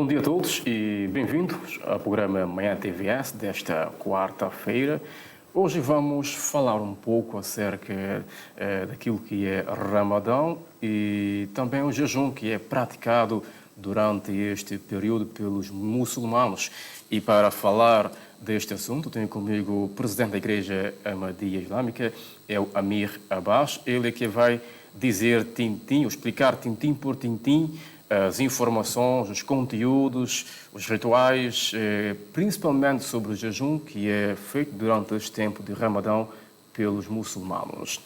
Bom dia a todos e bem-vindos ao programa Manhã TVS desta quarta-feira. Hoje vamos falar um pouco acerca daquilo que é Ramadão e também o jejum que é praticado durante este período pelos muçulmanos. E para falar deste assunto, tenho comigo o presidente da Igreja Ahmadiyya Islâmica, é o Amir Abbas. Ele é que vai dizer tintim, explicar tintim por tintim as informações, os conteúdos, os rituais, principalmente sobre o jejum que é feito durante este tempo de Ramadão pelos muçulmanos.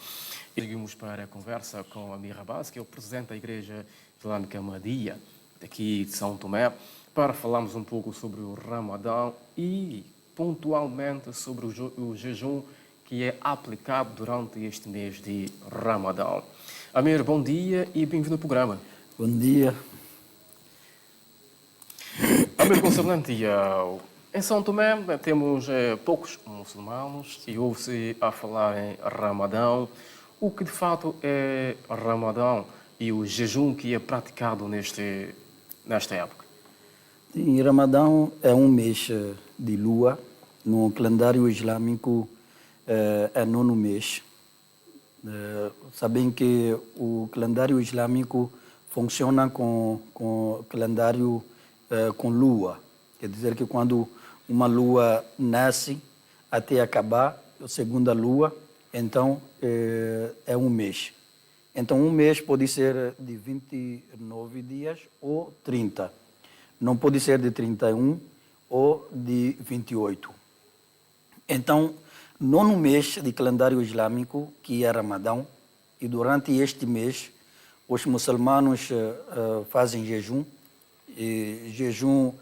E seguimos para a conversa com Amir Abbas, que é o presidente da Igreja Islâmica Ahmadiyya, daqui de São Tomé, para falarmos um pouco sobre o Ramadão e, pontualmente, sobre o jejum que é aplicado durante este mês de Ramadão. Amir, bom dia e bem-vindo ao programa. Bom dia. Amir, concernente em São Tomé temos poucos muçulmanos e ouve-se a falar em Ramadão. O que de fato é Ramadão e o jejum que é praticado nesta época? Sim, Ramadão é um mês de lua. No calendário islâmico é nono mês. Sabem que o calendário islâmico funciona com calendário com lua. Quer dizer que quando uma lua nasce até acabar, a segunda lua, então é um mês. Então um mês pode ser de 29 dias ou 30. Não pode ser de 31 ou de 28. Então, nono mês de calendário islâmico, que é Ramadão, e durante este mês os muçulmanos fazem jejum. E jejum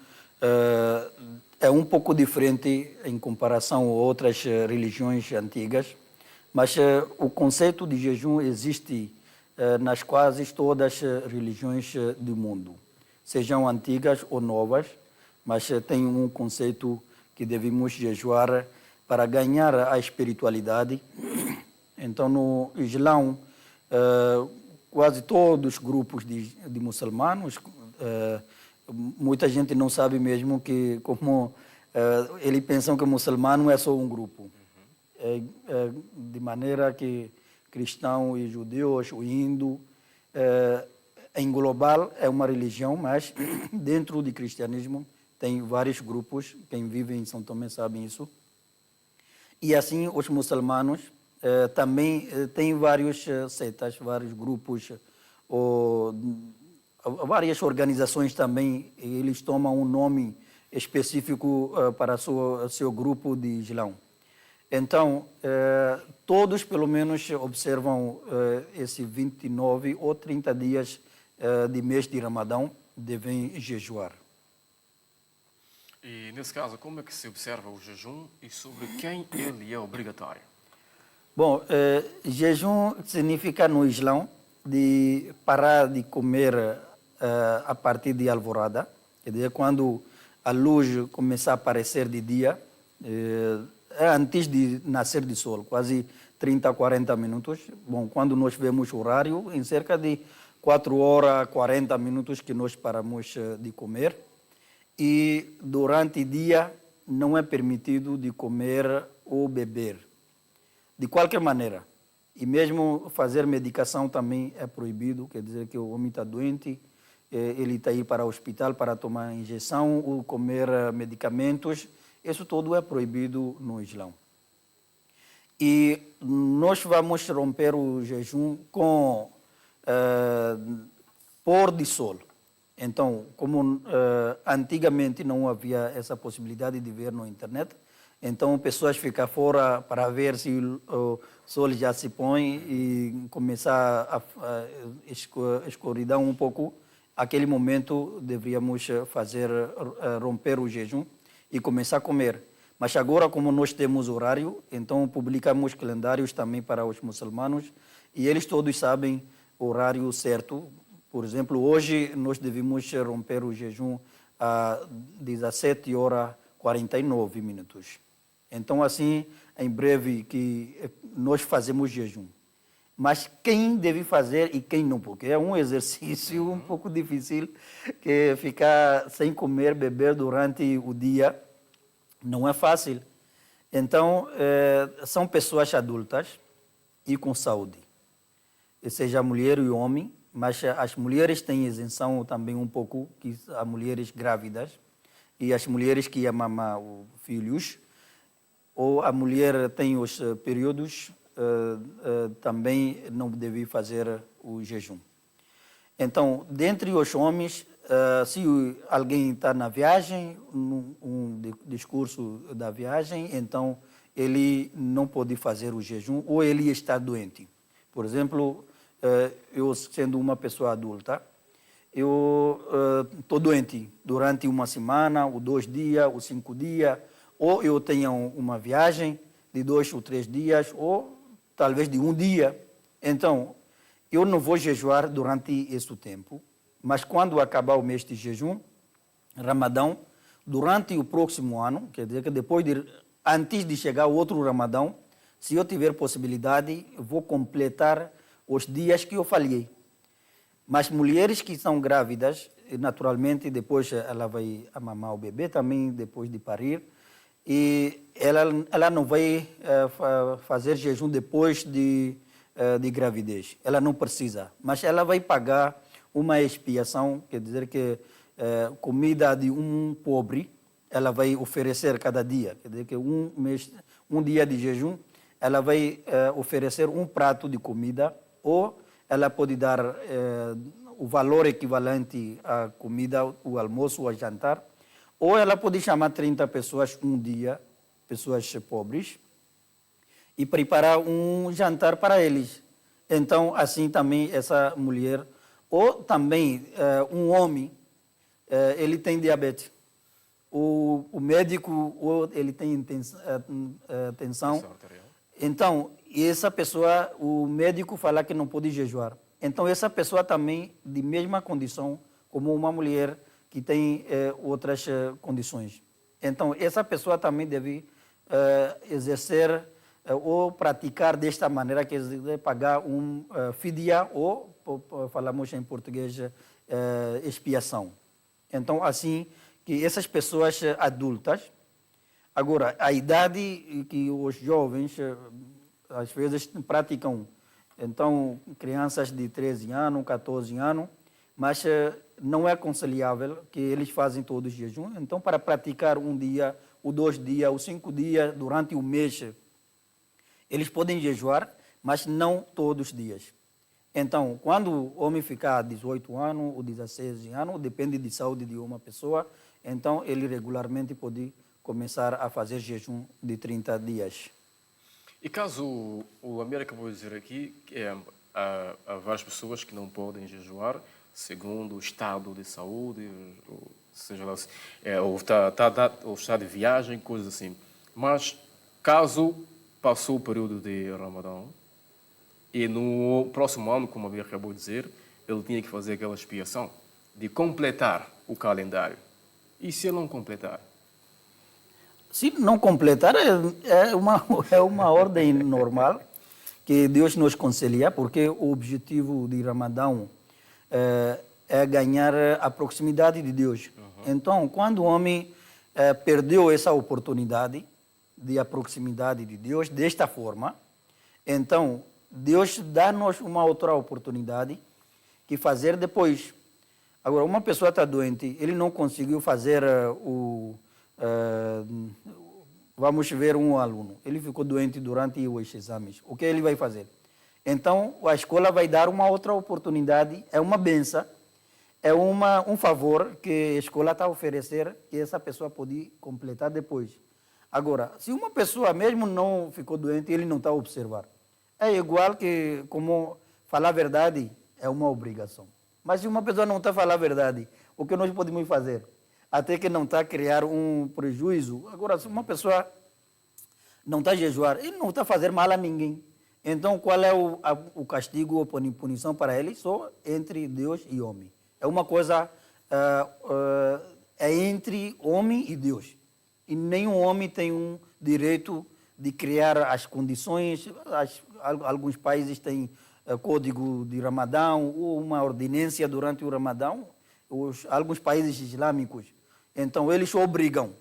é um pouco diferente em comparação a outras religiões antigas, mas o conceito de jejum existe nas quase todas as religiões do mundo, sejam antigas ou novas, mas tem um conceito que devemos jejuar para ganhar a espiritualidade. Então, no Islão, quase todos os grupos de muçulmanos, muita gente não sabe mesmo que, como eles pensam que o muçulmano é só um grupo. De maneira que cristão e judeus, o hindu, em global é uma religião, mas dentro do cristianismo tem vários grupos. Quem vive em São Tomé sabe isso. E assim os muçulmanos também têm vários seitas, vários grupos, várias organizações também. Eles tomam um nome específico para seu grupo de Islão. Então, todos pelo menos observam esses 29 ou 30 dias de mês de Ramadão, devem jejuar. E, nesse caso, como é que se observa o jejum e sobre quem ele é obrigatório? Bom, jejum significa no Islão de parar de comer a partir de alvorada, quer dizer, quando a luz começar a aparecer de dia, antes de nascer de sol, quase 30 a 40 minutos. Bom, quando nós vemos o horário, em cerca de 4 horas, 40 minutos que nós paramos de comer. E durante o dia não é permitido de comer ou beber, de qualquer maneira. E mesmo fazer medicação também é proibido, quer dizer que o homem está doente, ele está aí para o hospital para tomar injeção ou comer medicamentos. Isso tudo é proibido no Islão. E nós vamos romper o jejum com pôr de sol. Então, como antigamente não havia essa possibilidade de ver na internet, então pessoas ficam fora para ver se o sol já se põe e começar a escuridão um pouco. Aquele momento deveríamos romper o jejum e começar a comer. Mas agora, como nós temos horário, então publicamos calendários também para os muçulmanos e eles todos sabem o horário certo. Por exemplo, hoje nós devemos romper o jejum a 17 horas 49 minutos. Então, assim, em breve que nós fazemos jejum. mas quem deve fazer e quem não, porque é um exercício um pouco difícil, que ficar sem comer, beber durante o dia não é fácil. Então, são pessoas adultas e com saúde, seja mulher e homem, mas as mulheres têm isenção também um pouco, que as mulheres grávidas e as mulheres que mamam filhos, ou a mulher tem os períodos, também não deve fazer o jejum. Então, dentre os homens, se alguém está na viagem, um discurso da viagem, então ele não pode fazer o jejum ou ele está doente. Por exemplo, eu sendo uma pessoa adulta, eu estou doente durante uma semana, ou 2 dias, ou 5 dias, ou eu tenho uma viagem de 2 ou 3 dias, ou talvez de 1 dia. Então, eu não vou jejuar durante esse tempo, mas quando acabar o mês de jejum, Ramadão, durante o próximo ano, quer dizer que antes de chegar o outro Ramadão, se eu tiver possibilidade, eu vou completar os dias que eu falhei. Mas mulheres que são grávidas, naturalmente, depois ela vai mamar o bebê também, depois de parir, e ela não vai fazer jejum depois de gravidez. Ela não precisa, mas ela vai pagar uma expiação, quer dizer que comida de um pobre, ela vai oferecer cada dia. Quer dizer que um dia de jejum, ela vai oferecer um prato de comida, ou ela pode dar o valor equivalente à comida, o almoço, o jantar, ou ela pode chamar 30 pessoas um dia, pessoas pobres, e preparar um jantar para eles. Então, assim também essa mulher, ou também um homem, ele tem diabetes. O médico, ou ele tem tensão. Então, essa pessoa, o médico fala que não pode jejuar. Então, essa pessoa também, de mesma condição, como uma mulher que tem outras condições. Então, essa pessoa também deve exercer ou praticar desta maneira, que é pagar um fidia, ou, falamos em português, expiação. Então, assim, que essas pessoas adultas, agora, a idade que os jovens, às vezes, praticam, então, crianças de 13 anos, 14 anos, mas não é aconselhável que eles fazem todos os jejum. Então, para praticar 1 dia, ou 2 dias, ou 5 dias durante o mês, eles podem jejuar, mas não todos os dias. Então, quando o homem ficar 18 anos ou 16 anos, depende de saúde de uma pessoa, então ele regularmente pode começar a fazer jejum de 30 dias. E caso o Amir acabou de dizer aqui, que há várias pessoas que não podem jejuar, segundo o estado de saúde, ou seja lá, ou está de viagem, coisas assim. Mas caso passou o período de Ramadão e no próximo ano, como a Amir acabou de dizer, ele tinha que fazer aquela expiação de completar o calendário. E se ele não completar? Se não completar, é uma ordem normal que Deus nos conselha, porque o objetivo de Ramadão é ganhar a proximidade de Deus. Então, quando o homem perdeu essa oportunidade de a proximidade de Deus desta forma, então Deus dá-nos uma outra oportunidade que fazer depois. Agora, uma pessoa está doente, ele não conseguiu fazer vamos ver um aluno, ele ficou doente durante os exames. O que ele vai fazer? Então, a escola vai dar uma outra oportunidade, é uma benção, é um favor que a escola está a oferecer, que essa pessoa pode completar depois. Agora, se uma pessoa mesmo não ficou doente, ele não está a observar. É igual que, como falar a verdade é uma obrigação. Mas se uma pessoa não está a falar a verdade, o que nós podemos fazer? Até que não está a criar um prejuízo. Agora, se uma pessoa não está a jejuar, ele não está a fazer mal a ninguém. Então, qual é o castigo ou punição para ele? Só entre Deus e homem. É uma coisa, é entre homem e Deus. E nenhum homem tem um direito de criar as condições. Alguns países têm código de Ramadão ou uma ordinância durante o Ramadão. Alguns países islâmicos, então eles obrigam.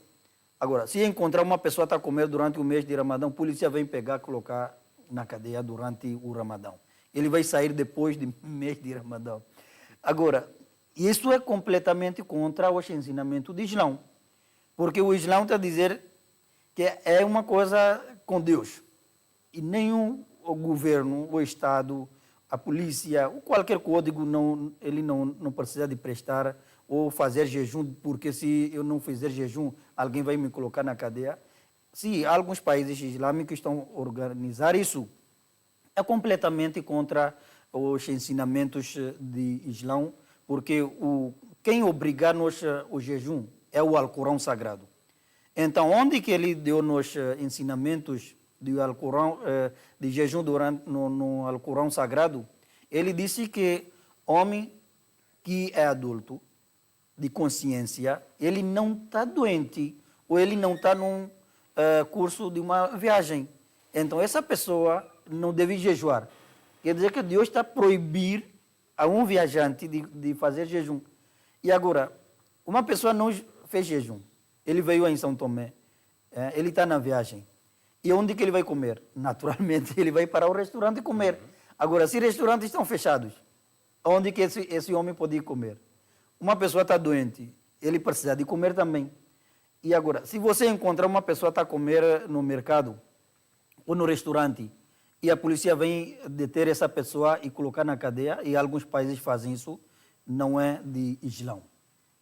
Agora, se encontrar uma pessoa que está a comer durante o mês de Ramadão, a polícia vem pegar, colocar na cadeia durante o Ramadão. Ele vai sair depois do mês de Ramadão. Agora, isso é completamente contra os ensinamentos do Islão, porque o Islão está a dizer que é uma coisa com Deus, e nenhum governo, o Estado, a polícia, ou qualquer código, ele não precisa de prestar ou fazer jejum, porque se eu não fizer jejum, alguém vai me colocar na cadeia. Se alguns países islâmicos estão a organizar isso, é completamente contra os ensinamentos de Islão, porque quem obriga-nos o jejum é o Alcorão Sagrado. Então, onde que ele deu nos ensinamentos do Alcorão, de jejum no Alcorão Sagrado? Ele disse que homem que é adulto, de consciência, ele não está doente ou ele não está num curso de uma viagem. Então, essa pessoa não deve jejuar. Quer dizer que Deus está a proibir a um viajante de fazer jejum. E agora, uma pessoa não fez jejum. Ele veio em São Tomé, ele está na viagem. E onde que ele vai comer? Naturalmente, ele vai para o restaurante comer. Agora, se restaurantes estão fechados, onde que esse homem pode ir comer? Uma pessoa está doente, ele precisa de comer também. E agora, se você encontrar uma pessoa que está a comer no mercado ou no restaurante, e a polícia vem deter essa pessoa e colocar na cadeia, e alguns países fazem isso, não é de Islão.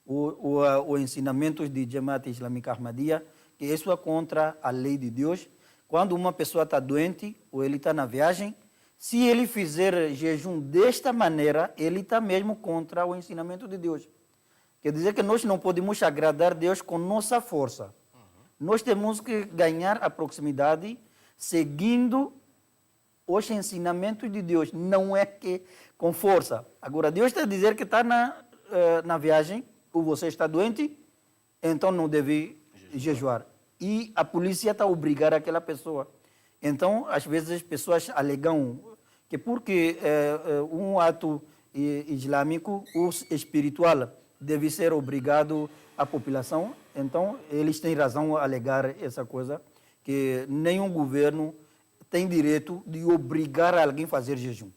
O ensinamento de Jamaat Islâmica Ahmadiyya, que isso é contra a lei de Deus. Quando uma pessoa está doente ou ele está na viagem, se ele fizer jejum desta maneira, ele está mesmo contra o ensinamento de Deus. Quer dizer que nós não podemos agradar Deus com nossa força. Nós temos que ganhar a proximidade seguindo os ensinamentos de Deus, não é que com força. Agora, Deus está a dizer que está na viagem, ou você está doente, então não deve jejuar. E a polícia está a obrigar aquela pessoa. Então, às vezes, as pessoas alegam que porque um ato islâmico, o espiritual, deve ser obrigado à população. Então, eles têm razão a alegar essa coisa, que nenhum governo tem direito de obrigar alguém a fazer jejum.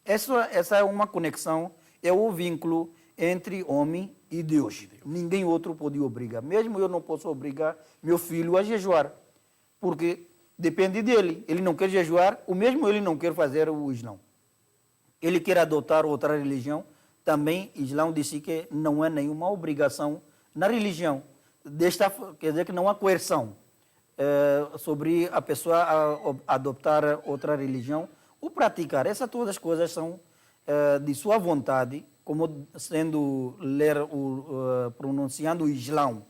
Essa é uma conexão, é o vínculo entre homem e Deus. Ninguém outro pode obrigar. Mesmo eu não posso obrigar meu filho a jejuar, porque depende dele. Ele não quer jejuar, o mesmo ele não quer fazer o Islão. Ele quer adotar outra religião, também Islão disse que não é nenhuma obrigação na religião. Quer dizer que não há coerção sobre a pessoa adoptar outra religião ou praticar. Essas todas as coisas são de sua vontade, como sendo pronunciando o Islão.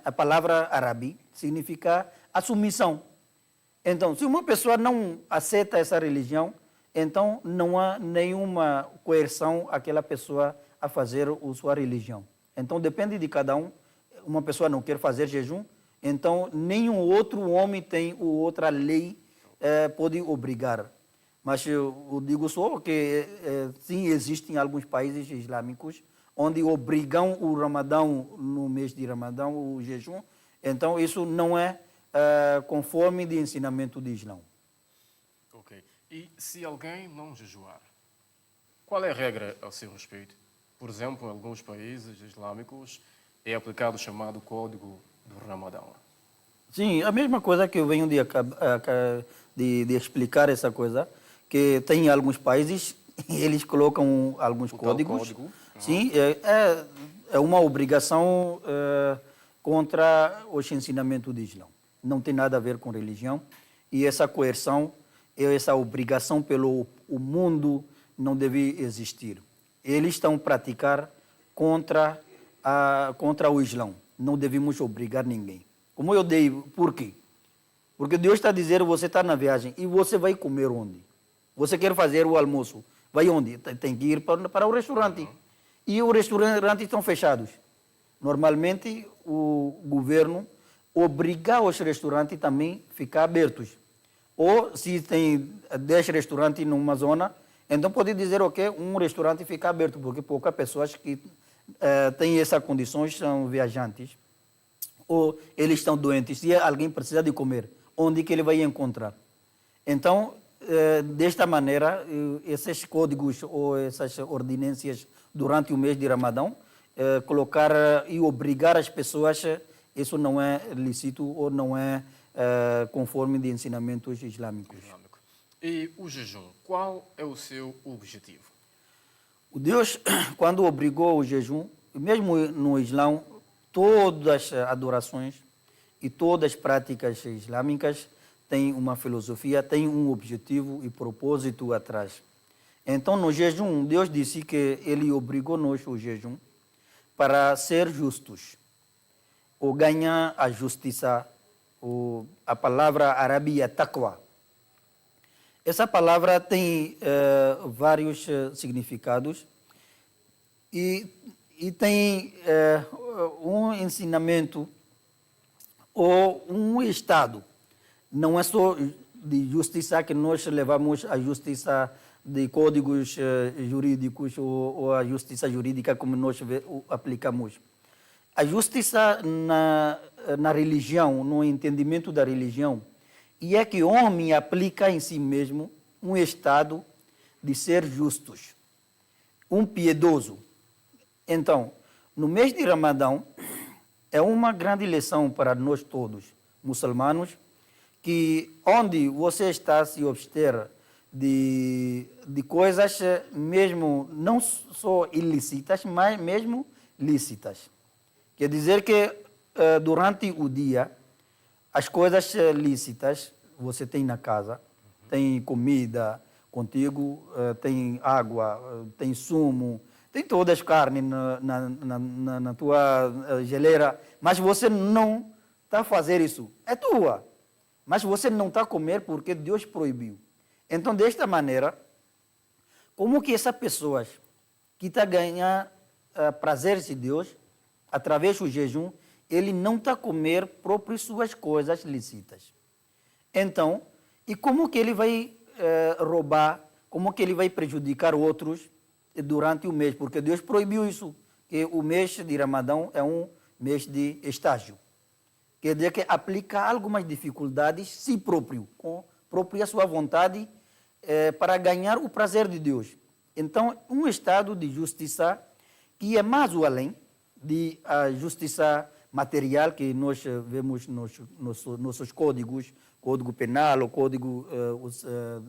A palavra árabe significa a submissão. Então, se uma pessoa não aceita essa religião, então não há nenhuma coerção àquela pessoa a fazer a sua religião. Então depende de cada um. Uma pessoa não quer fazer jejum, então nenhum outro homem tem outra lei pode obrigar. Mas eu digo só que sim, existem alguns países islâmicos onde obrigam o Ramadão, no mês de Ramadão, o jejum. Então isso não é conforme de ensinamento de Islão. Ok. E se alguém não jejuar, qual é a regra a seu respeito? Por exemplo, em alguns países islâmicos é aplicado o chamado Código do Ramadão. Sim, a mesma coisa que eu venho de explicar essa coisa, que tem alguns países, eles colocam alguns códigos. Sim, é uma obrigação contra os ensinamentos do Islão. Não tem nada a ver com religião. E essa coerção, essa obrigação pelo o mundo não deve existir. Eles estão a praticar contra o Islão. Não devemos obrigar ninguém. Como eu dei, por quê? Porque Deus está dizendo, você está na viagem e você vai comer onde? Você quer fazer o almoço, vai onde? Tem que ir para o restaurante. E os restaurantes estão fechados. Normalmente, o governo obrigar os restaurantes também a ficar abertos. Ou se tem 10 restaurantes numa zona, então pode dizer, ok, um restaurante fica aberto, porque poucas pessoas que têm essas condições são viajantes, ou eles estão doentes. Se alguém precisa de comer, onde que ele vai encontrar? Então, desta maneira, esses códigos ou essas ordinâncias durante o mês de Ramadão, colocar e obrigar as pessoas, isso não é lícito ou não é conforme de ensinamentos islâmicos. E o jejum, qual é o seu objetivo? O Deus, quando obrigou o jejum, mesmo no Islã, todas as adorações e todas as práticas islâmicas têm uma filosofia, têm um objetivo e propósito atrás. Então, no jejum, Deus disse que Ele obrigou-nos o jejum para ser justos, ou ganhar a justiça, ou a palavra árabe é taqwa. Essa palavra tem vários significados e tem um ensinamento ou um estado. Não é só de justiça que nós levamos a justiça de códigos jurídicos ou a justiça jurídica como nós aplicamos. A justiça na religião, no entendimento da religião, e é que o homem aplica em si mesmo um estado de ser justos, um piedoso. Então, no mês de Ramadão, é uma grande lição para nós todos, muçulmanos, que onde você está se abster de coisas mesmo não só ilícitas, mas mesmo lícitas. Quer dizer que durante o dia, as coisas lícitas você tem na casa, tem comida contigo, tem água, tem sumo, tem todas as carnes na tua geleira, mas você não está a fazer isso. É tua, mas você não está a comer porque Deus proibiu. Então, desta maneira, como que essas pessoas que estão a ganhar prazeres de Deus, através do jejum, ele não está a comer próprias suas coisas lícitas. Então, e como que ele vai roubar, como que ele vai prejudicar outros durante o mês? Porque Deus proibiu isso, que o mês de Ramadão é um mês de estágio. Quer dizer que aplica algumas dificuldades si próprio, com própria sua vontade, para ganhar o prazer de Deus. Então, um estado de justiça que é mais o além de a justiça material que nós vemos nos nossos códigos, Código Penal, o Código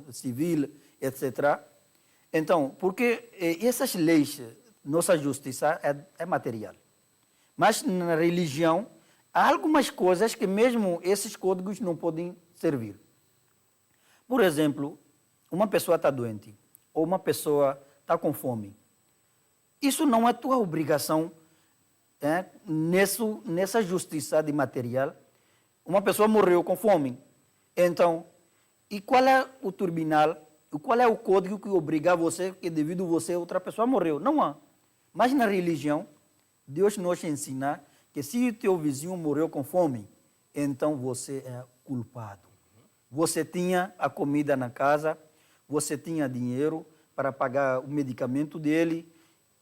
Civil, etc. Então, porque essas leis, nossa justiça é material. Mas na religião, há algumas coisas que mesmo esses códigos não podem servir. Por exemplo, uma pessoa está doente, ou uma pessoa está com fome. Isso não é tua obrigação nessa justiça de material. Uma pessoa morreu com fome. Então, e qual é o tribunal, qual é o código que obriga você, que devido a você outra pessoa morreu? Não há. Mas na religião, Deus nos ensina que se o teu vizinho morreu com fome, então você é culpado. Você tinha a comida na casa, você tinha dinheiro para pagar o medicamento dele,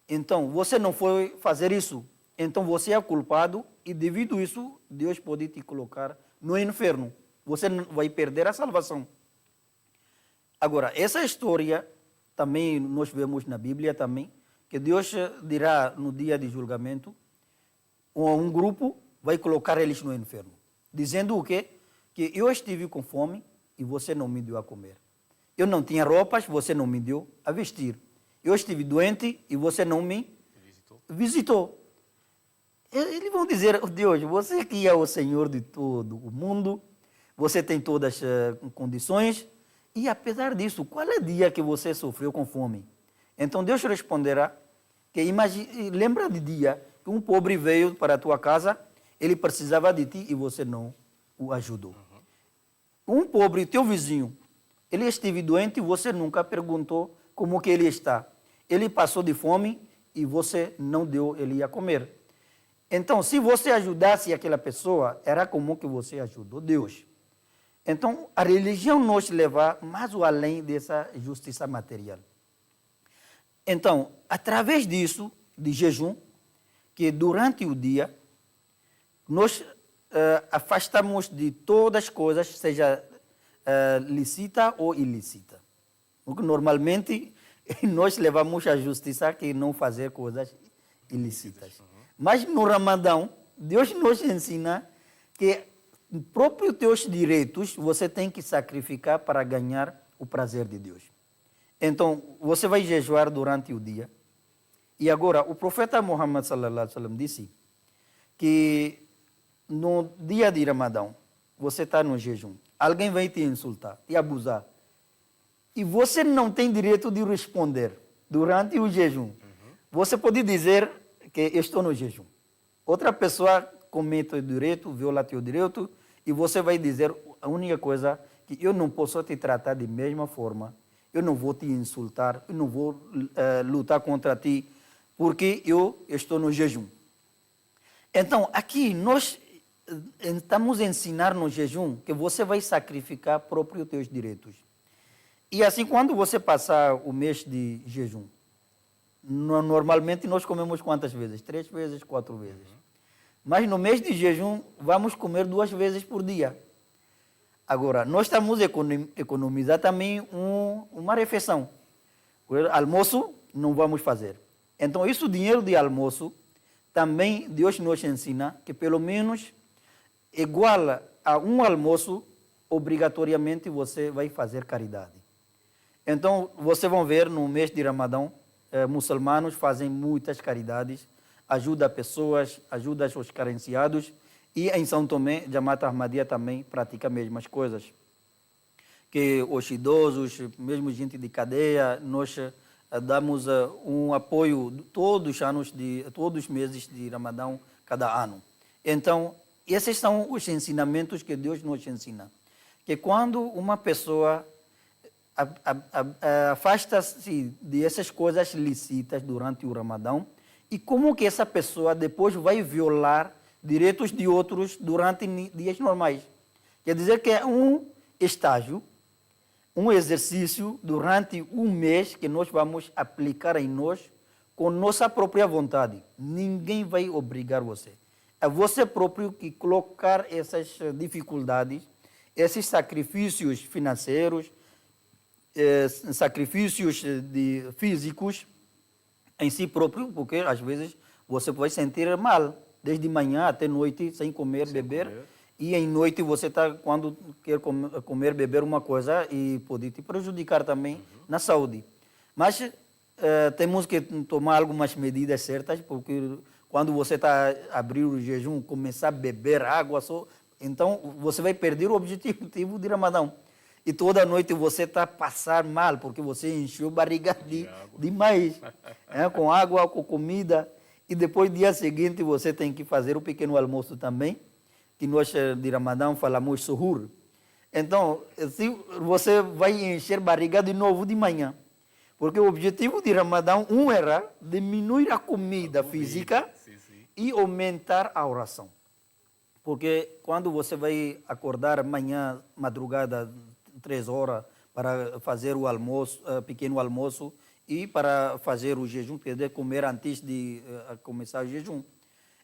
então você não foi fazer isso. Então você é culpado e devido a isso, Deus pode te colocar no inferno. Você vai perder a salvação. Agora, essa história também nós vemos na Bíblia também, que Deus dirá no dia de julgamento, um grupo vai colocar eles no inferno, dizendo o quê? Que eu estive com fome e você não me deu a comer. Eu não tinha roupas, você não me deu a vestir. Eu estive doente e você não me visitou. Eles vão dizer, Deus, você que é o Senhor de todo o mundo, você tem todas as condições, e apesar disso, qual é o dia que você sofreu com fome? Então Deus responderá, que lembra de dia que um pobre veio para a tua casa, ele precisava de ti e você não o ajudou. Um pobre, teu vizinho, ele esteve doente e você nunca perguntou como que ele está. Ele passou de fome e você não deu ele a comer. Então, se você ajudasse aquela pessoa, era como que você ajudou Deus. Então, a religião nos leva mais além dessa justiça material. Então, através disso, de jejum, que durante o dia, nós afastamos de todas as coisas, seja lícita ou ilícita. Porque normalmente nós levamos a justiça que não fazer coisas ilícitas. Mas no Ramadão, Deus nos ensina que próprios teus direitos você tem que sacrificar para ganhar o prazer de Deus. Então, você vai jejuar durante o dia. E agora, o profeta Muhammad sallallahu alaihi wasallam disse que no dia de Ramadão, você está no jejum, alguém vai te insultar, te abusar. E você não tem direito de responder durante o jejum. Você pode dizer que estou no jejum. Outra pessoa comete o direito, viola teu direito, e você vai dizer a única coisa que eu não posso te tratar da mesma forma, eu não vou te insultar, eu não vou lutar contra ti, porque eu estou no jejum. Então, aqui nós estamos a ensinar no jejum que você vai sacrificar próprios teus direitos. E assim, quando você passar o mês de jejum, normalmente nós comemos quantas vezes? 3 vezes, 4 vezes. Mas no mês de jejum, vamos comer 2 vezes por dia. Agora, nós estamos a economizar também uma refeição. O almoço não vamos fazer. Então, isso dinheiro de almoço, também Deus nos ensina que pelo menos igual a um almoço, obrigatoriamente você vai fazer caridade. Então, vocês vão ver no mês de Ramadão, muçulmanos fazem muitas caridades, ajuda pessoas, ajuda os carenciados, e em São Tomé, Jamaat Ahmadiyya também pratica as mesmas coisas. Que os idosos, mesmo gente de cadeia, nós damos um apoio todos os meses de Ramadão, cada ano. Então, esses são os ensinamentos que Deus nos ensina. Que quando uma pessoa afasta-se dessas coisas lícitas durante o Ramadão, e como que essa pessoa depois vai violar direitos de outros durante dias normais. Quer dizer que é um estágio, um exercício durante um mês que nós vamos aplicar em nós com nossa própria vontade. Ninguém vai obrigar você. É você próprio que colocar essas dificuldades, esses sacrifícios financeiros, sacrifícios físicos em si próprio, porque às vezes você vai sentir mal, desde manhã até noite, sem comer, beber. E em noite você está, quando quer comer, beber uma coisa, e pode te prejudicar também na saúde. Mas temos que tomar algumas medidas certas, porque quando você está a abrir o jejum, começar a beber água, então você vai perder o objetivo de Ramadão. E toda noite você está a passar mal, porque você encheu a barriga demais, com água, com comida. E depois, dia seguinte, você tem que fazer o pequeno almoço também, que nós de Ramadão falamos suhur. Então, se você vai encher barriga de novo de manhã. Porque o objetivo de Ramadão, era diminuir a comida física e aumentar a oração. Porque quando você vai acordar amanhã, madrugada, 3 horas, para fazer o almoço, pequeno almoço, e para fazer o jejum, poder comer antes de começar o jejum.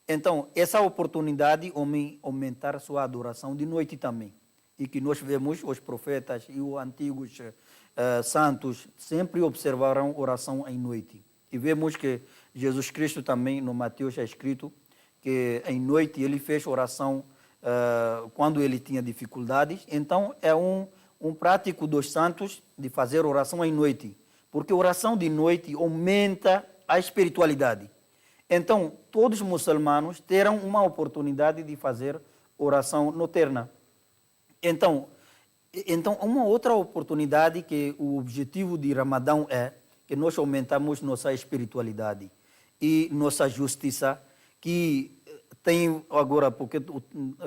Então, essa oportunidade aumentar sua adoração de noite também. E que nós vemos os profetas e os antigos santos sempre observaram oração em noite. E vemos que Jesus Cristo também, no Mateus, é escrito que em noite ele fez oração quando ele tinha dificuldades. Então, é um prático dos santos de fazer oração em noite. Porque oração de noite aumenta a espiritualidade. Então, todos os muçulmanos terão uma oportunidade de fazer oração noturna. Então, uma outra oportunidade que o objetivo de Ramadão é que nós aumentamos nossa espiritualidade e nossa justiça, que tem agora, porque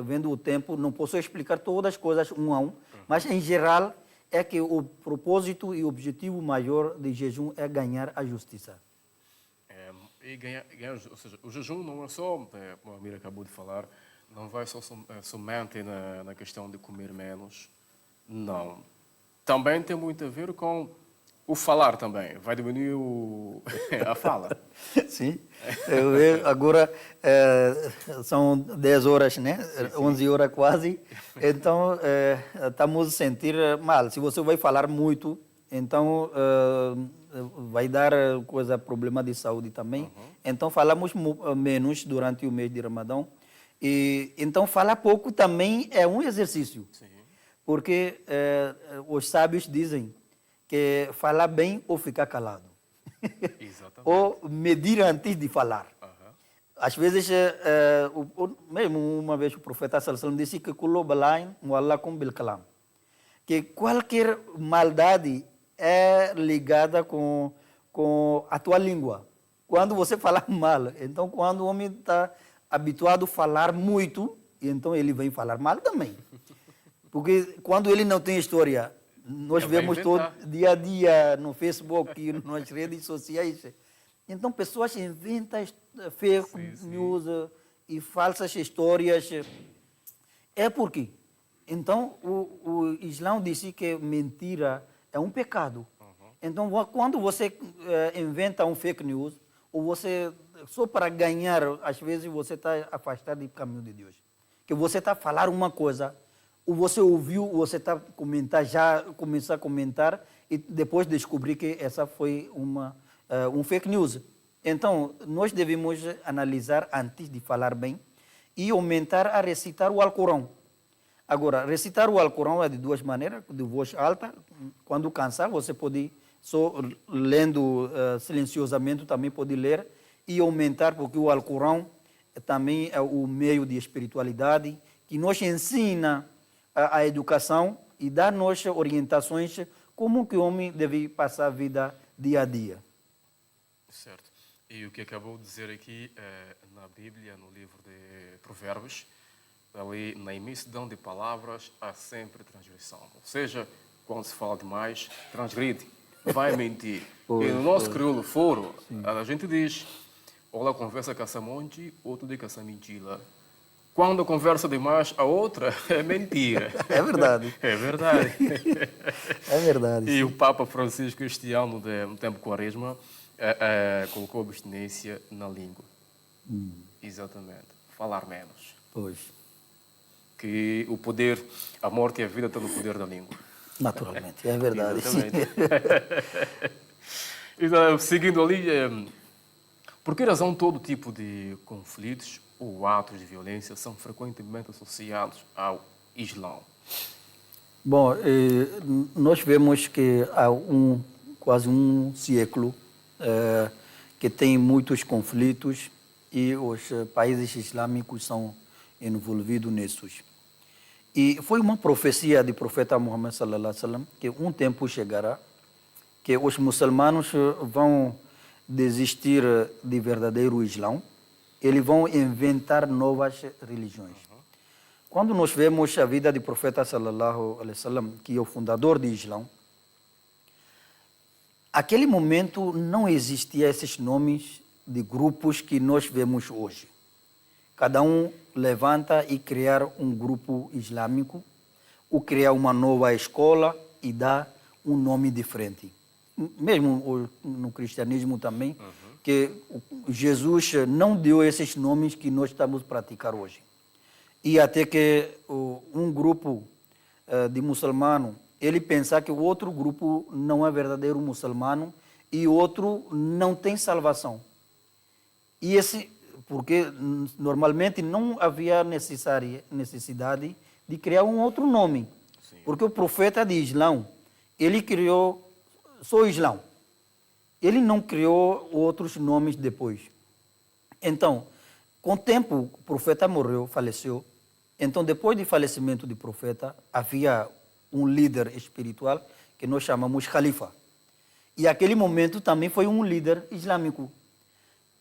vendo o tempo, não posso explicar todas as coisas um a um, mas em geral é que o propósito e o objetivo maior de jejum é ganhar a justiça. E ganhar, ou seja, o jejum não é só, como a Mira acabou de falar, não vai só somente na questão de comer menos. Não. Também tem muito a ver com o falar também. Vai diminuir a fala. Sim. Agora são 10 horas, né? Sim, sim. 11 horas quase. Então, estamos a sentir mal. Se você vai falar muito, então vai dar problema de saúde também. Então, falamos menos durante o mês de Ramadão. E, então, falar pouco também é um exercício. Sim. Porque os sábios dizem que falar bem ou ficar calado. Exatamente. Ou medir antes de falar. Às vezes, mesmo uma vez o profeta Sallallahu disse que que qualquer maldade é ligada com a tua língua. Quando você falar mal, então quando o homem está habituado a falar muito, então ele vem falar mal também. Porque quando ele não tem história, nós vemos todo dia a dia no Facebook e nas redes sociais. Então, pessoas inventam fake news e falsas histórias. É porque. Então, o Islã disse que mentira é um pecado. Então, quando você inventa um fake news, ou você, só para ganhar, às vezes você está afastado do caminho de Deus. Que você está a falar uma coisa, ou você ouviu, você está a comentar, já começar a comentar, e depois descobrir que essa foi um fake news. Então, nós devemos analisar antes de falar bem e aumentar a recitar o Alcorão. Agora, recitar o Alcorão é de duas maneiras, de voz alta. Quando cansar, você pode, só lendo silenciosamente, também pode ler e aumentar, porque o Alcorão também é o meio de espiritualidade que nos ensina a educação e dá-nos orientações como que o homem deve passar a vida dia a dia. Certo. E o que acabou de dizer aqui na Bíblia, no livro de Provérbios, ali na imensidão de palavras há sempre transgressão. Ou seja, quando se fala demais, transgride, vai mentir. E no nosso crioulo foro, a gente diz, ou conversa caça-monte, outro de caça-mentira. Quando conversa demais, a outra é mentira. É verdade. É verdade. É verdade. E sim. o Papa Francisco, este ano, no tempo quaresma, colocou abstinência na língua. Exatamente. Falar menos. Pois. Que o poder, a morte e a vida estão no poder da língua. Naturalmente, é verdade. Exatamente. Então, seguindo ali, por que razão todo tipo de conflitos ou atos de violência são frequentemente associados ao Islã? Bom, nós vemos que há quase um século que tem muitos conflitos e os países islâmicos são envolvidos nesses. E foi uma profecia do profeta Muhammad sallallahu alaihi wasallam que um tempo chegará que os muçulmanos vão desistir de verdadeiro Islã, eles vão inventar novas religiões. Quando nós vemos a vida do profeta sallallahu alaihi wasallam, que é o fundador do Islã, naquele momento não existiam esses nomes de grupos que nós vemos hoje. Cada um levanta e criar um grupo islâmico, ou criar uma nova escola e dá um nome diferente. Mesmo no cristianismo também, que Jesus não deu esses nomes que nós estamos a praticar hoje. E até que um grupo de muçulmano, ele pensa que o outro grupo não é verdadeiro muçulmano e o outro não tem salvação. E porque normalmente não havia necessidade de criar um outro nome. Sim. Porque o profeta de Islã, ele criou só Islã. Ele não criou outros nomes depois. Então, com o tempo, o profeta morreu, faleceu. Então, depois do falecimento do profeta, havia um líder espiritual que nós chamamos Khalifa. E naquele momento também foi um líder islâmico.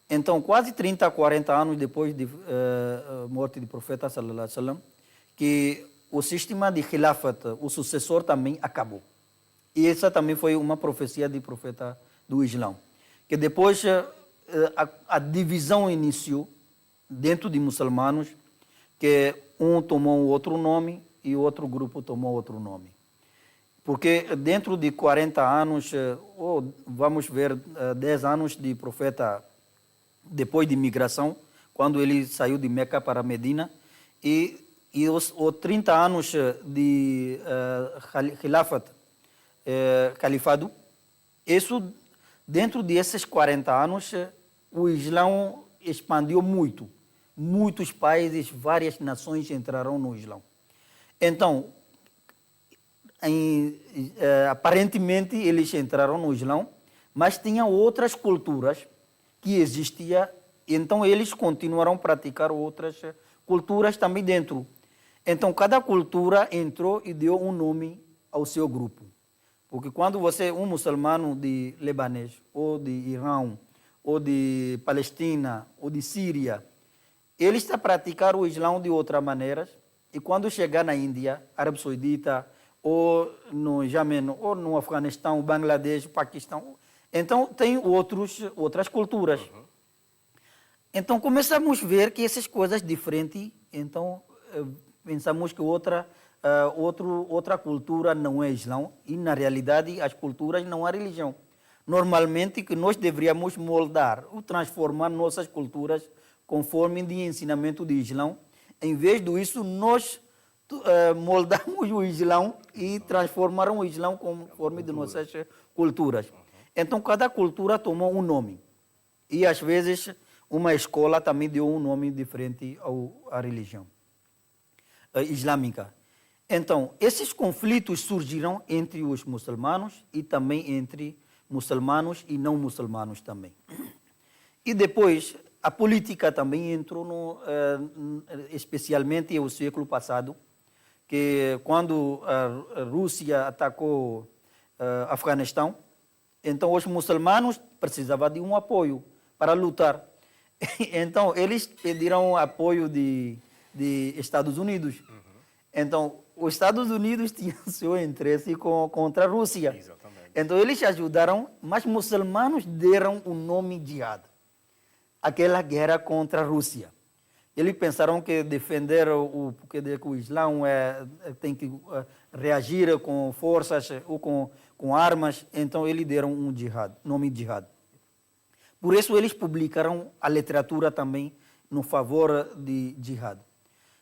Então, quase 30, 40 anos depois da morte do profeta sallallahu alaihi wasallam, que o sistema de Khilafat, o sucessor também acabou. E essa também foi uma profecia do profeta do Islã, que depois a divisão iniciou dentro de muçulmanos, que um tomou outro nome e outro grupo tomou outro nome. Porque dentro de 40 anos, ou vamos ver 10 anos de profeta depois de migração, quando ele saiu de Meca para Medina, e os 30 anos de Khilafat, califado, isso, dentro desses 40 anos, o Islão expandiu muito. Muitos países, várias nações entraram no Islão. Então, aparentemente eles entraram no Islão, mas tinha outras culturas que existiam, então eles continuaram a praticar outras culturas também dentro. Então, cada cultura entrou e deu um nome ao seu grupo. Porque quando você, um muçulmano de Libanês, ou de Irã, ou de Palestina, ou de Síria, eles está praticar o Islão de outra maneira, e quando chegar na Índia, Arábia Saudita, ou no Iêmen, ou no Afeganistão, Bangladesh, Paquistão, então tem outras culturas. Então começamos a ver que essas coisas diferentes, então pensamos que outra cultura não é Islão, e na realidade as culturas não é religião. Normalmente que nós deveríamos moldar ou transformar nossas culturas conforme o ensinamento de Islão. Em vez disso, nós moldamos o Islão e transformaram o Islão conforme de nossas culturas. Então, cada cultura tomou um nome. E, às vezes, uma escola também deu um nome diferente à religião islâmica. Então, esses conflitos surgiram entre os muçulmanos e também entre muçulmanos e não muçulmanos também. E depois, a política também entrou, especialmente no século passado, que quando a Rússia atacou Afeganistão, então os muçulmanos precisavam de um apoio para lutar. Então, eles pediram apoio de Estados Unidos. Então, os Estados Unidos tinham seu interesse contra a Rússia. Exatamente. Então, eles ajudaram, mas muçulmanos deram o nome jihad, aquela guerra contra a Rússia. Eles pensaram que defender porque o Islão tem que reagir com forças ou com armas, então eles deram um jihad, nome jihad. Por isso eles publicaram a literatura também no favor de jihad.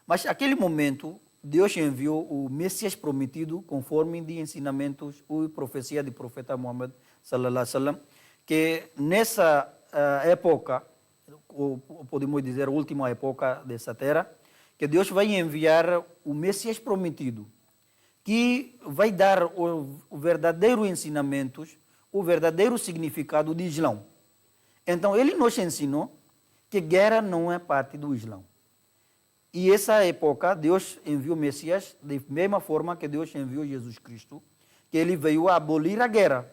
Mas naquele momento, Deus enviou o Messias prometido conforme de ensinamentos e profecia do profeta Muhammad sallallahu alaihi wasallam, que nessa época, ou podemos dizer a última época dessa terra, que Deus vai enviar o Messias prometido, que vai dar o verdadeiro ensinamentos, o verdadeiro significado de Islão. Então, ele nos ensinou que guerra não é parte do Islão. E essa época, Deus enviou o Messias da mesma forma que Deus enviou Jesus Cristo, que ele veio abolir a guerra,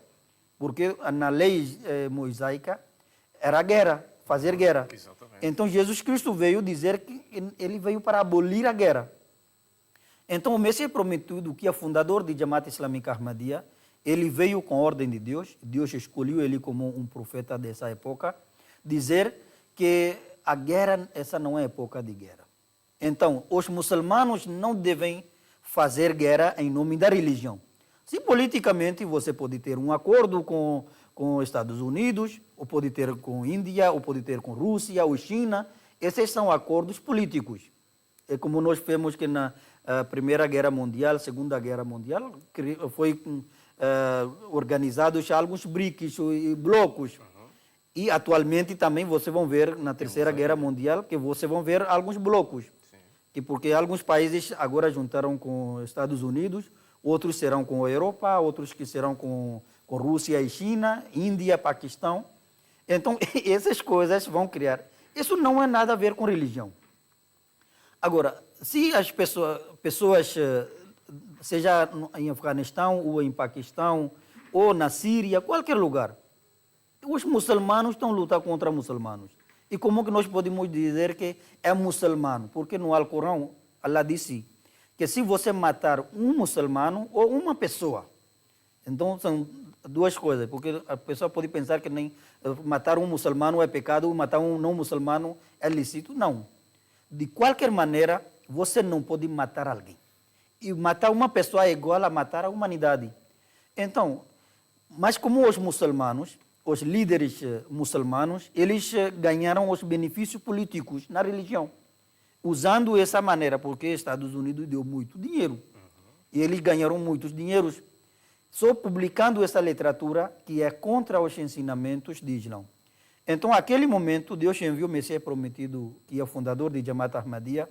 porque na lei mosaica era guerra, fazer guerra. Exatamente. Então, Jesus Cristo veio dizer que ele veio para abolir a guerra. Então, o Messias prometido, que é fundador de Jamaat Islâmica Ahmadiyya, ele veio com a ordem de Deus, Deus escolheu ele como um profeta dessa época, dizer que a guerra, essa não é época de guerra. Então, os muçulmanos não devem fazer guerra em nome da religião. Se politicamente você pode ter um acordo com os Estados Unidos, ou pode ter com a Índia, ou pode ter com a Rússia ou China, esses são acordos políticos. É como nós vemos que na Primeira Guerra Mundial, Segunda Guerra Mundial, foi organizados alguns BRICS e blocos. E atualmente também vocês vão ver na Terceira Guerra Mundial que vocês vão ver alguns blocos. Que porque alguns países agora juntaram com os Estados Unidos, outros serão com a Europa, outros que serão com Rússia e China, Índia, Paquistão. Então, essas coisas vão criar. Isso não é nada a ver com religião. Agora, se as pessoas seja em Afeganistão, ou em Paquistão, ou na Síria, qualquer lugar, os muçulmanos estão lutando contra muçulmanos. E como que nós podemos dizer que é muçulmano? Porque no Alcorão, Allah disse que se você matar um muçulmano ou uma pessoa, então são duas coisas, porque a pessoa pode pensar que nem matar um muçulmano é pecado, matar um não muçulmano é lícito. Não. De qualquer maneira, você não pode matar alguém. E matar uma pessoa é igual a matar a humanidade. Então, mas como os muçulmanos, os líderes muçulmanos, eles ganharam os benefícios políticos na religião, usando essa maneira, porque Estados Unidos deu muito dinheiro. E eles ganharam muitos dinheiros só publicando essa literatura que é contra os ensinamentos de Islã. Então, naquele momento, Deus enviou o Messias prometido, que é o fundador de Jamaat Ahmadiyya,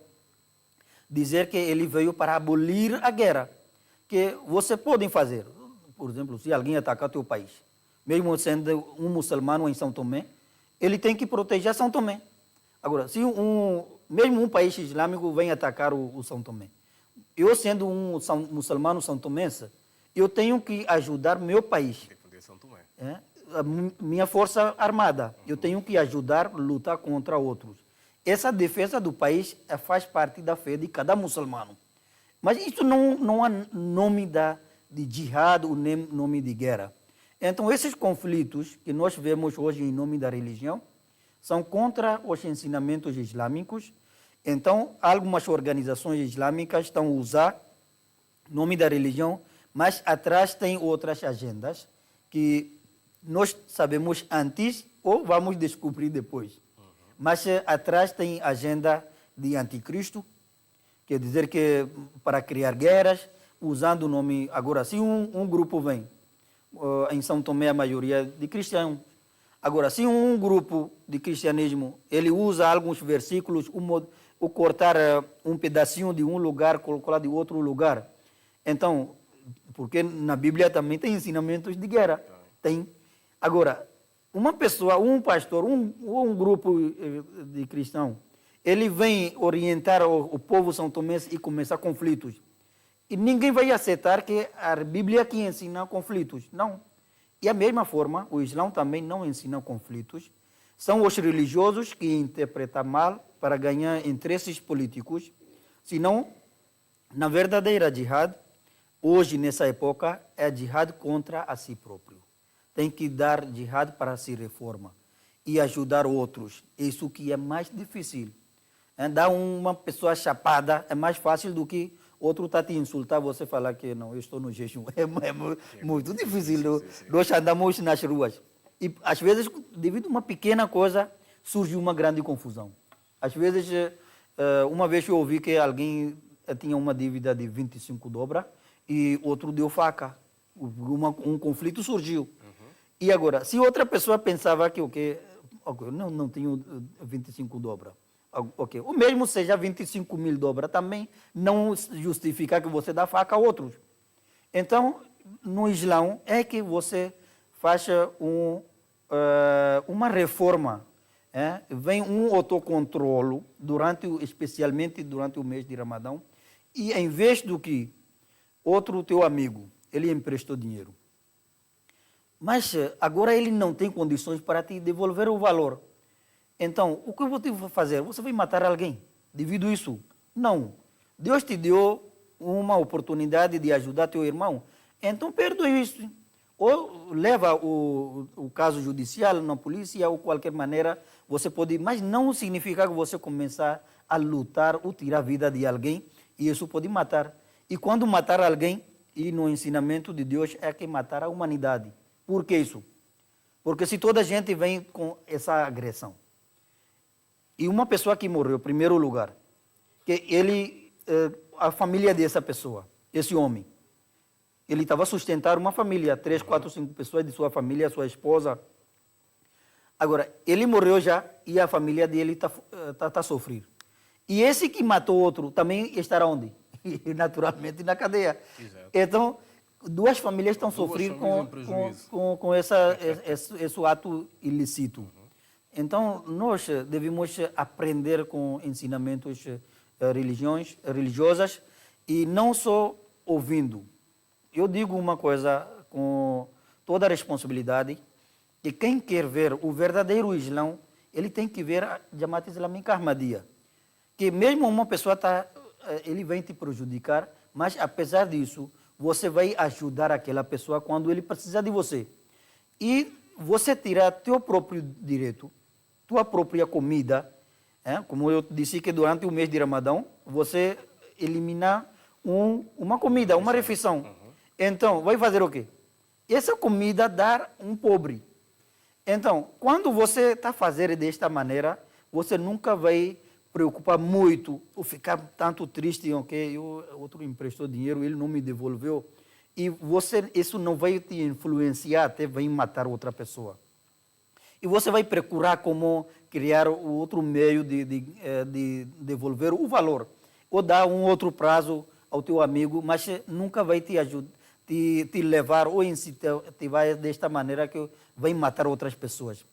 dizer que ele veio para abolir a guerra, que você podem fazer. Por exemplo, se alguém atacar o teu país, mesmo sendo um muçulmano em São Tomé, ele tem que proteger São Tomé. Agora, se mesmo um país islâmico vem atacar o São Tomé, eu sendo um muçulmano santomense, eu tenho que ajudar meu país. Defender São Tomé. A minha força armada. Eu tenho que ajudar a lutar contra outros. Essa defesa do país faz parte da fé de cada muçulmano. Mas isso não há nome de jihad, o nome de guerra. Então, esses conflitos que nós vemos hoje em nome da religião são contra os ensinamentos islâmicos. Então, algumas organizações islâmicas estão a usar o nome da religião, mas atrás tem outras agendas que nós sabemos antes ou vamos descobrir depois. Mas atrás tem agenda de anticristo, quer dizer que para criar guerras, usando o nome... Agora, se um grupo vem, em São Tomé a maioria de cristãos, agora, se um grupo de cristianismo, ele usa alguns versículos, ou cortar um pedacinho de um lugar, colocar de outro lugar, então, porque na Bíblia também tem ensinamentos de guerra, tem. Agora, uma pessoa, um pastor, um grupo de cristãos, ele vem orientar o povo são tomense e começar conflitos. E ninguém vai aceitar que a Bíblia que ensina conflitos. Não. E da mesma forma, o Islã também não ensina conflitos. São os religiosos que interpretam mal para ganhar interesses políticos. Senão, na verdadeira jihad, hoje, nessa época, é jihad contra a si próprio. Tem que dar jihad para se reforma e ajudar outros. Isso que é mais difícil. Dar uma pessoa chapada é mais fácil do que outro está te insultar, você falar que não, eu estou no jejum. É muito difícil. Sim. Nós andamos nas ruas. E, às vezes, devido a uma pequena coisa, surge uma grande confusão. Às vezes, uma vez eu ouvi que alguém tinha uma dívida de 25 dobras e outro deu faca. Um conflito surgiu. E agora, se outra pessoa pensava que okay, não tenho 25 dobras, okay, o mesmo seja 25 mil dobras, também não justifica que você dá faca a outros. Então, no Islã, é que você faça uma reforma, vem um autocontrole, especialmente durante o mês de Ramadão, e em vez do que outro teu amigo, ele emprestou dinheiro, mas agora ele não tem condições para te devolver o valor. Então, o que você vai fazer? Você vai matar alguém devido a isso? Não. Deus te deu uma oportunidade de ajudar teu irmão. Então, perdoe isso. Ou leva o caso judicial na polícia, ou de qualquer maneira, você pode... Mas não significa que você começar a lutar ou tirar a vida de alguém, e isso pode matar. E quando matar alguém, e no ensinamento de Deus, é que matar a humanidade. Por que isso? Porque se toda a gente vem com essa agressão, e uma pessoa que morreu, em primeiro lugar, que a família dessa pessoa, esse homem, ele estava sustentando uma família, 3, 4, 5 pessoas de sua família, sua esposa. Agora, ele morreu já e a família dele está sofrendo. E esse que matou outro também estará onde? Naturalmente na cadeia. Exato. Então, duas famílias estão sofrendo com esse ato ilícito. Então, nós devemos aprender com ensinamentos religiosos e não só ouvindo. Eu digo uma coisa com toda a responsabilidade, que quem quer ver o verdadeiro Islã, ele tem que ver a Jamaat Islâmica Ahmadiyya. Que mesmo uma pessoa ele vem te prejudicar, mas apesar disso, você vai ajudar aquela pessoa quando ele precisar de você. E você tirar teu próprio direito, tua própria comida, como eu disse que durante o mês de Ramadão, você eliminar uma comida, uma refeição. Então, vai fazer o quê? Essa comida dar um pobre. Então, quando você está fazendo desta maneira, você nunca vai preocupar muito ou ficar tanto triste, ok? Outro emprestou dinheiro, ele não me devolveu. E isso não vai te influenciar até vai matar outra pessoa. E você vai procurar como criar outro meio de devolver o valor. Ou dar um outro prazo ao teu amigo, mas nunca vai te ajudar, te levar ou incentivar desta maneira que vai matar outras pessoas.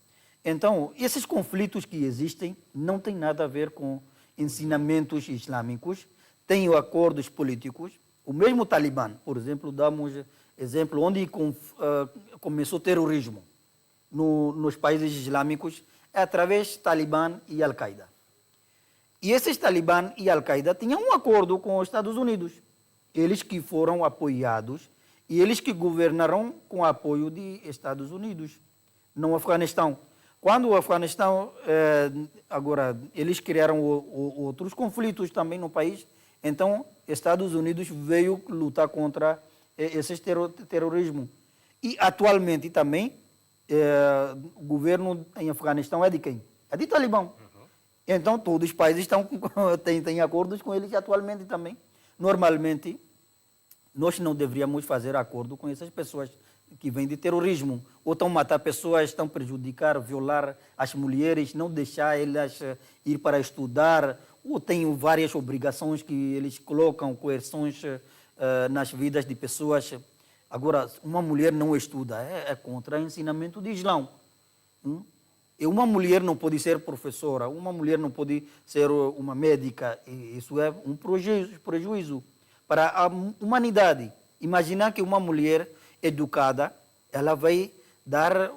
Então, esses conflitos que existem não têm nada a ver com ensinamentos islâmicos, têm acordos políticos. O mesmo Talibã, por exemplo, damos exemplo onde começou o terrorismo nos países islâmicos, é através do Talibã e Al-Qaeda. E esses Talibã e Al-Qaeda tinham um acordo com os Estados Unidos. Eles que foram apoiados e eles que governaram com o apoio dos Estados Unidos no Afeganistão. Quando o Afeganistão, agora, eles criaram outros conflitos também no país, então, Estados Unidos veio lutar contra esse terrorismo. E, atualmente, também, o governo em Afeganistão é de quem? É de Talibã. Então, todos os países têm acordos com eles atualmente também. Normalmente, nós não deveríamos fazer acordo com essas pessoas que vêm de terrorismo, ou estão matar pessoas, estão prejudicar, violar as mulheres, não deixar elas ir para estudar, ou têm várias obrigações que eles colocam, coerções nas vidas de pessoas. Agora, uma mulher não estuda, é contra o ensinamento de Islã. E uma mulher não pode ser professora, uma mulher não pode ser uma médica, isso é um prejuízo para a humanidade. Imaginar que uma mulher educada, ela vai dar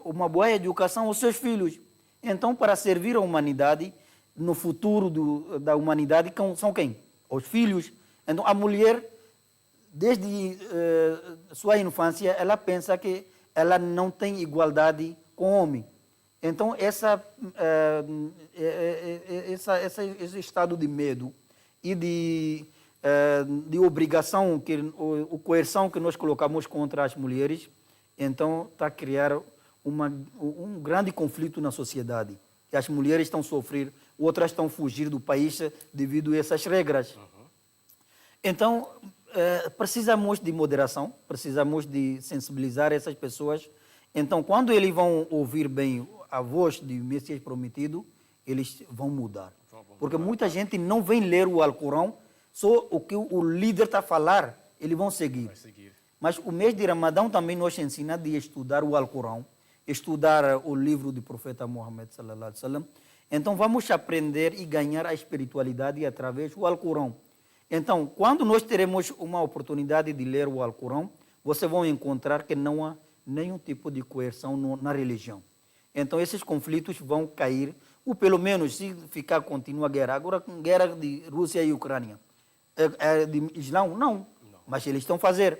uma boa educação aos seus filhos. Então, para servir a humanidade, no futuro da humanidade, são quem? Os filhos. Então, a mulher, desde sua infância, ela pensa que ela não tem igualdade com o homem. Então, esse estado de medo e de obrigação, coerção que nós colocamos contra as mulheres, então está a criar um grande conflito na sociedade. E as mulheres estão a sofrer, outras estão a fugir do país devido a essas regras. Então, precisamos de moderação, precisamos de sensibilizar essas pessoas. Então, quando eles vão ouvir bem a voz do Messias prometido, eles vão mudar. Porque muita gente não vem ler o Alcorão, só o que o líder está a falar, eles vão seguir. Mas o mês de Ramadão também nos ensina de estudar o Alcorão, estudar o livro do profeta Muhammad sallallahu alaihi wasallam. Então vamos aprender e ganhar a espiritualidade através do Alcorão. Então, quando nós teremos uma oportunidade de ler o Alcorão, vocês vão encontrar que não há nenhum tipo de coerção na religião. Então esses conflitos vão cair, ou pelo menos se ficar continua a guerra. Agora, guerra de Rússia e Ucrânia. É de Islã? Não. Mas eles estão a fazer.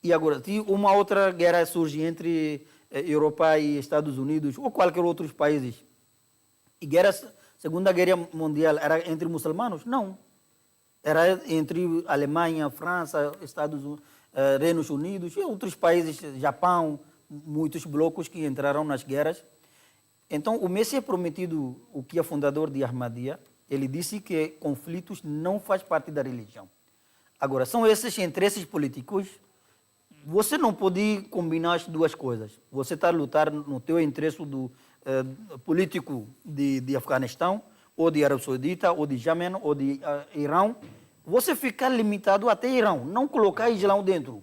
E agora, se uma outra guerra surge entre Europa e Estados Unidos, ou qualquer outros países, e Segunda Guerra Mundial era entre muçulmanos? Não. Era entre Alemanha, França, Reinos Unidos e outros países, Japão, muitos blocos que entraram nas guerras. Então, o Messias prometido, o que é fundador de Ahmadiyya, ele disse que conflitos não faz parte da religião. Agora, são esses interesses políticos. Você não pode combinar as duas coisas. Você está a lutar no teu interesse político de Afeganistão, ou de Arábia Saudita, ou de Iêmen, ou de Irão. Você ficar limitado até Irão, não colocar Islã dentro.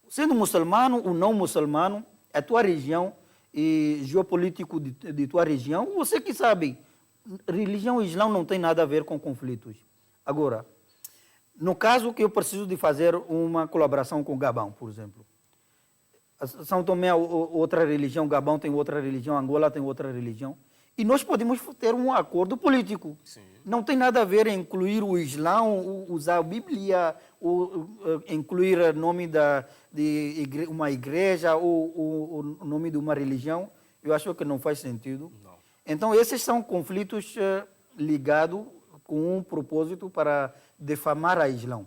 Sendo muçulmano ou não muçulmano, a tua região e geopolítico de tua região, você que sabe, religião e Islã não tem nada a ver com conflitos. Agora, no caso que eu preciso de fazer uma colaboração com o Gabão, por exemplo. São Tomé é outra religião, Gabão tem outra religião, Angola tem outra religião. e nós podemos ter um acordo político. Sim. Não tem nada a ver em incluir o Islão, usar a Bíblia, incluir o nome de uma igreja ou o nome de uma religião. Eu acho que não faz sentido. Não. Então, esses são conflitos ligados com um propósito para defamar a Islão.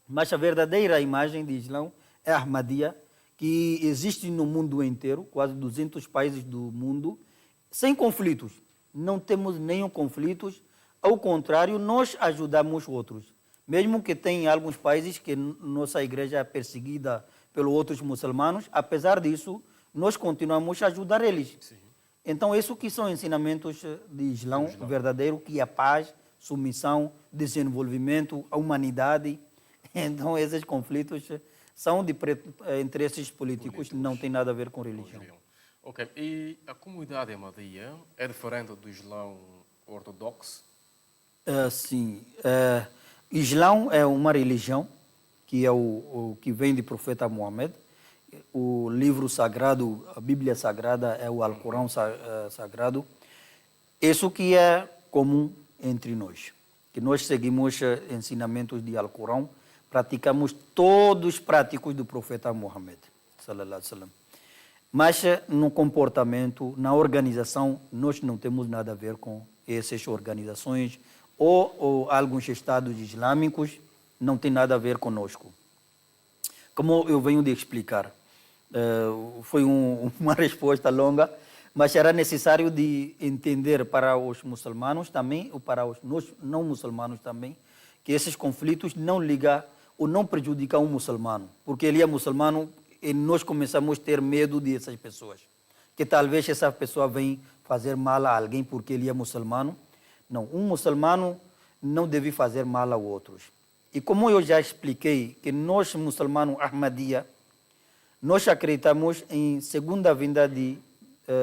Mas a verdadeira imagem de Islão é a Ahmadiyya, que existe no mundo inteiro, quase 200 países do mundo, sem conflitos. Não temos nenhum conflito. Ao contrário, nós ajudamos outros. Mesmo que tenha alguns países que nossa igreja é perseguida pelos outros muçulmanos, apesar disso, nós continuamos a ajudar eles. Sim. Então, isso que são ensinamentos de Islão verdadeiro, que é paz, submissão, desenvolvimento, a humanidade. Então, esses conflitos são de interesses políticos, não tem nada a ver com religião. Ok. E a comunidade Ahmadiyya é diferente do Islão ortodoxo? Sim. Islão é uma religião que é o que vem do profeta Muhammad. O livro sagrado, a Bíblia Sagrada é o Alcorão Sagrado. Isso que é comum entre nós, que nós seguimos ensinamentos de Alcorão, praticamos todos os práticos do profeta Muhammad, sallallahu alaihi wasallam. Mas no comportamento, na organização, nós não temos nada a ver com essas organizações ou alguns estados islâmicos, não tem nada a ver conosco. Como eu venho de explicar, foi uma resposta longa, mas era necessário de entender para os muçulmanos também, ou para os não muçulmanos também, que esses conflitos não ligam ou não prejudicam o muçulmano, porque ele é muçulmano e nós começamos a ter medo dessas pessoas, que talvez essa pessoa venha fazer mal a alguém porque ele é muçulmano. Não, um muçulmano não deve fazer mal a outros. E como eu já expliquei, que nós, muçulmanos Ahmadiyya, nós acreditamos em segunda vinda de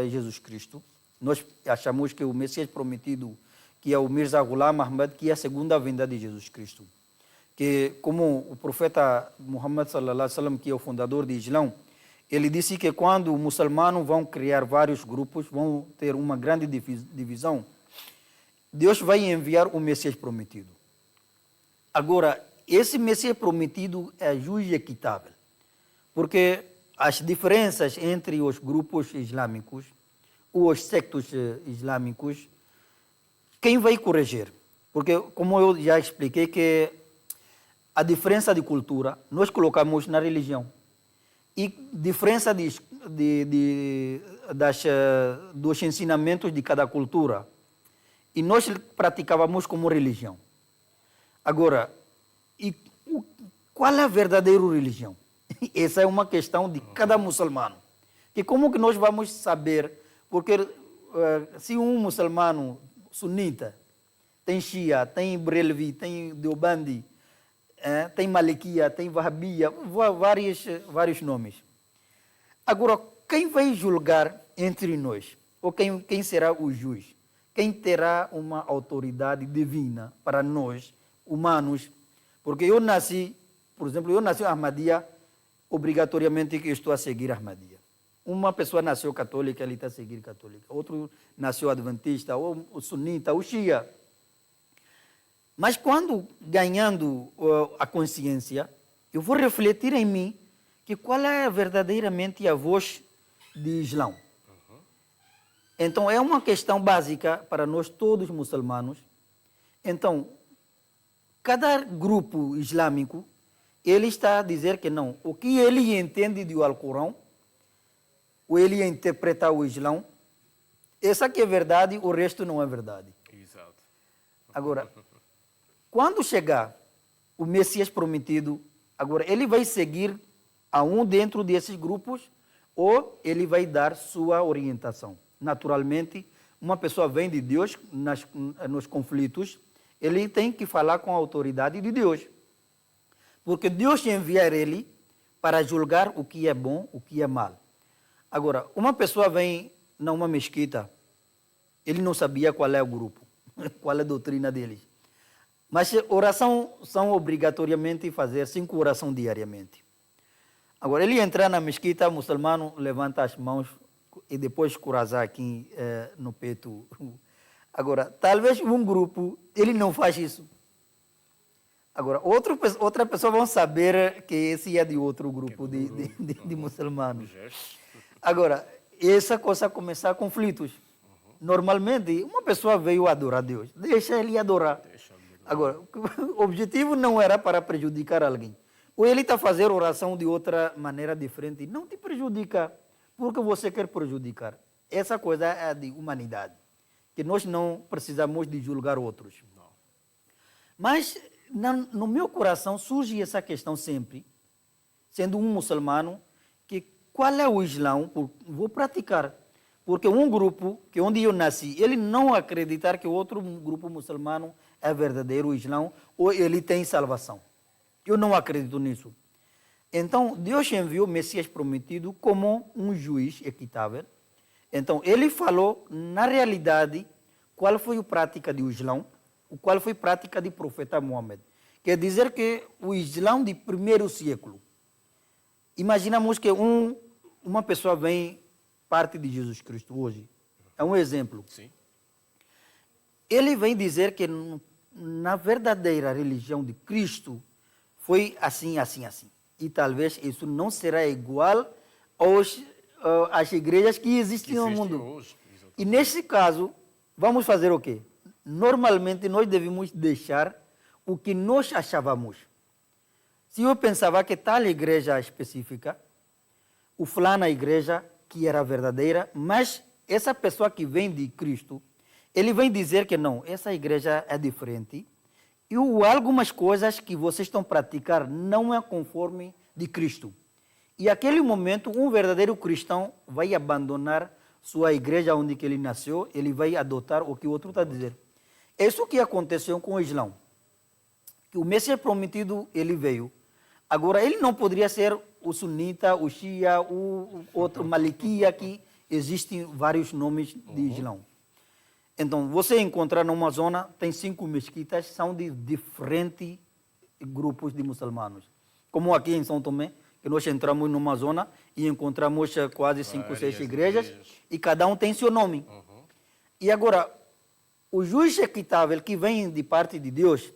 Jesus Cristo. Nós achamos que o Messias prometido, que é o Mirza Ghulam Ahmad, que é a segunda vinda de Jesus Cristo. Que como o profeta Muhammad sallallahu alaihi wasallam, que é o fundador de Islão, ele disse que quando os muçulmanos vão criar vários grupos, vão ter uma grande divisão, Deus vai enviar o Messias prometido. Agora, esse Messias prometido é justo e equitável, porque as diferenças entre os grupos islâmicos, ou os sectos islâmicos, quem vai corrigir? Porque, como eu já expliquei, que a diferença de cultura nós colocamos na religião. E diferença dos ensinamentos de cada cultura. E nós praticávamos como religião. Agora, qual é a verdadeira religião? Essa é uma questão de cada muçulmano. Que como que nós vamos saber? Porque se um muçulmano sunita tem Shia, tem Brelvi, tem Deobandi, tem Malikia, tem Wahhabia, vários nomes. Agora, quem vai julgar entre nós? Ou quem será o juiz? Quem terá uma autoridade divina para nós, humanos? Porque eu nasci, por exemplo, eu nasci Ahmadiyya, obrigatoriamente que eu estou a seguir Ahmadiyya. Uma pessoa nasceu católica, ele está a seguir católica. Outro nasceu adventista, ou sunita, ou shia. Mas quando ganhando a consciência, eu vou refletir em mim que qual é verdadeiramente a voz de Islão. Então, é uma questão básica para nós todos muçulmanos. Então, cada grupo islâmico, ele está a dizer que não. O que ele entende do Alcorão, ou ele interpreta o Islão, essa que é verdade, o resto não é verdade. Exato. Agora, quando chegar o Messias prometido, agora ele vai seguir a um dentro desses grupos ou ele vai dar sua orientação. Naturalmente, uma pessoa vem de Deus nos conflitos, ele tem que falar com a autoridade de Deus. Porque Deus enviar ele para julgar o que é bom, o que é mal. Agora, uma pessoa vem numa mesquita, ele não sabia qual é o grupo, qual é a doutrina deles. Mas oração são obrigatoriamente fazer 5 orações diariamente. Agora, ele entrar na mesquita, o muçulmano levanta as mãos e depois corajar aqui no peito. Agora, talvez um grupo, ele não faz isso. Agora, outra pessoa vão saber que esse é de outro grupo de muçulmanos. Agora, essa coisa começar conflitos. Normalmente, uma pessoa veio adorar Deus, deixa ele adorar. Agora, o objetivo não era para prejudicar alguém. Ou ele está fazendo oração de outra maneira diferente, não te prejudica, porque você quer prejudicar. Essa coisa é de humanidade, que nós não precisamos de julgar outros. Não. Mas no meu coração surge essa questão sempre, sendo um muçulmano, que qual é o Islã? Vou praticar. Porque um grupo, que onde eu nasci, ele não acreditar que outro grupo muçulmano é verdadeiro Islã ou ele tem salvação. Eu não acredito nisso. Então, Deus enviou o Messias prometido como um juiz equitável. Então, ele falou, na realidade, qual foi a prática do Islã, qual foi a prática do profeta Muhammad. Quer dizer que o Islã de primeiro século, imaginamos que uma pessoa vem parte de Jesus Cristo hoje. É um exemplo. Sim. Ele vem dizer que na verdadeira religião de Cristo foi assim, assim, assim. E talvez isso não será igual às igrejas que existem no mundo. Hoje. E nesse caso, vamos fazer o quê? Normalmente nós devemos deixar o que nós achávamos. Se eu pensava que tal igreja específica, o fulano igreja que era verdadeira, mas essa pessoa que vem de Cristo, ele vem dizer que não, essa igreja é diferente e algumas coisas que vocês estão praticando não é conforme de Cristo. E naquele momento, um verdadeiro cristão vai abandonar sua igreja onde que ele nasceu, ele vai adotar o que o outro está dizendo. É isso que aconteceu com o Islã. Que o Messias prometido, ele veio. Agora, ele não poderia ser o sunita, o shia, o outro maliquia, que existem vários nomes de Islã. Então, você encontrar numa zona, tem 5 mesquitas, são de diferentes grupos de muçulmanos. Como aqui em São Tomé, que nós entramos numa zona e encontramos quase 5 ou 6 igrejas, e cada um tem seu nome. E agora, o juiz equitável que vem de parte de Deus,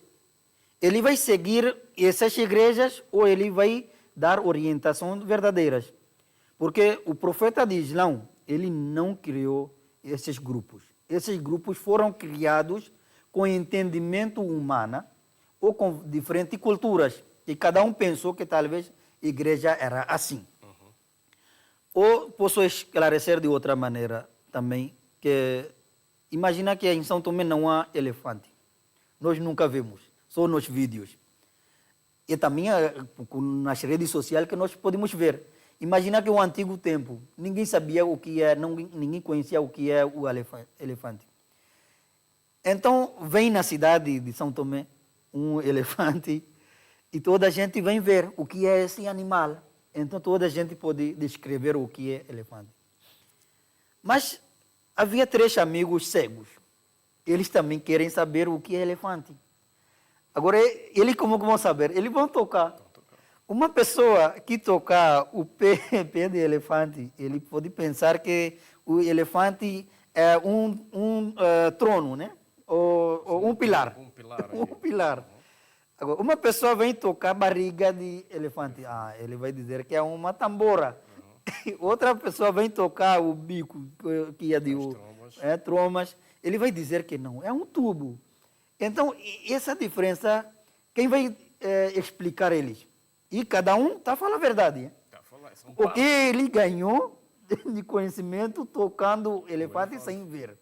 ele vai seguir essas igrejas ou ele vai dar orientações verdadeiras. Porque o profeta de Islã, ele não criou esses grupos. Esses grupos foram criados com entendimento humano ou com diferentes culturas. E cada um pensou que talvez a igreja era assim. Ou posso esclarecer de outra maneira também, que imagina que em São Tomé não há elefante. Nós nunca vemos, só nos vídeos. E também nas redes sociais que nós podemos ver. Imagina que no antigo tempo, ninguém sabia o que é, ninguém conhecia o que é o elefante. Então, vem na cidade de São Tomé um elefante e toda a gente vem ver o que é esse animal. Então, toda a gente pode descrever o que é elefante. Mas havia 3 amigos cegos. Eles também querem saber o que é elefante. Agora, eles como vão saber? Eles vão tocar. Uma pessoa que tocar o pé de elefante, ele pode pensar que o elefante é um trono, né? Ou um pilar. Um pilar. Um pilar. Agora, uma pessoa vem tocar a barriga de elefante. Ele vai dizer que é uma tambora. Outra pessoa vem tocar o bico, que é de tromas. Ele vai dizer que não, é um tubo. Então, essa diferença, quem vai explicar eles? E cada um está falando a verdade. O que ele ganhou de conhecimento tocando elefante sem ver.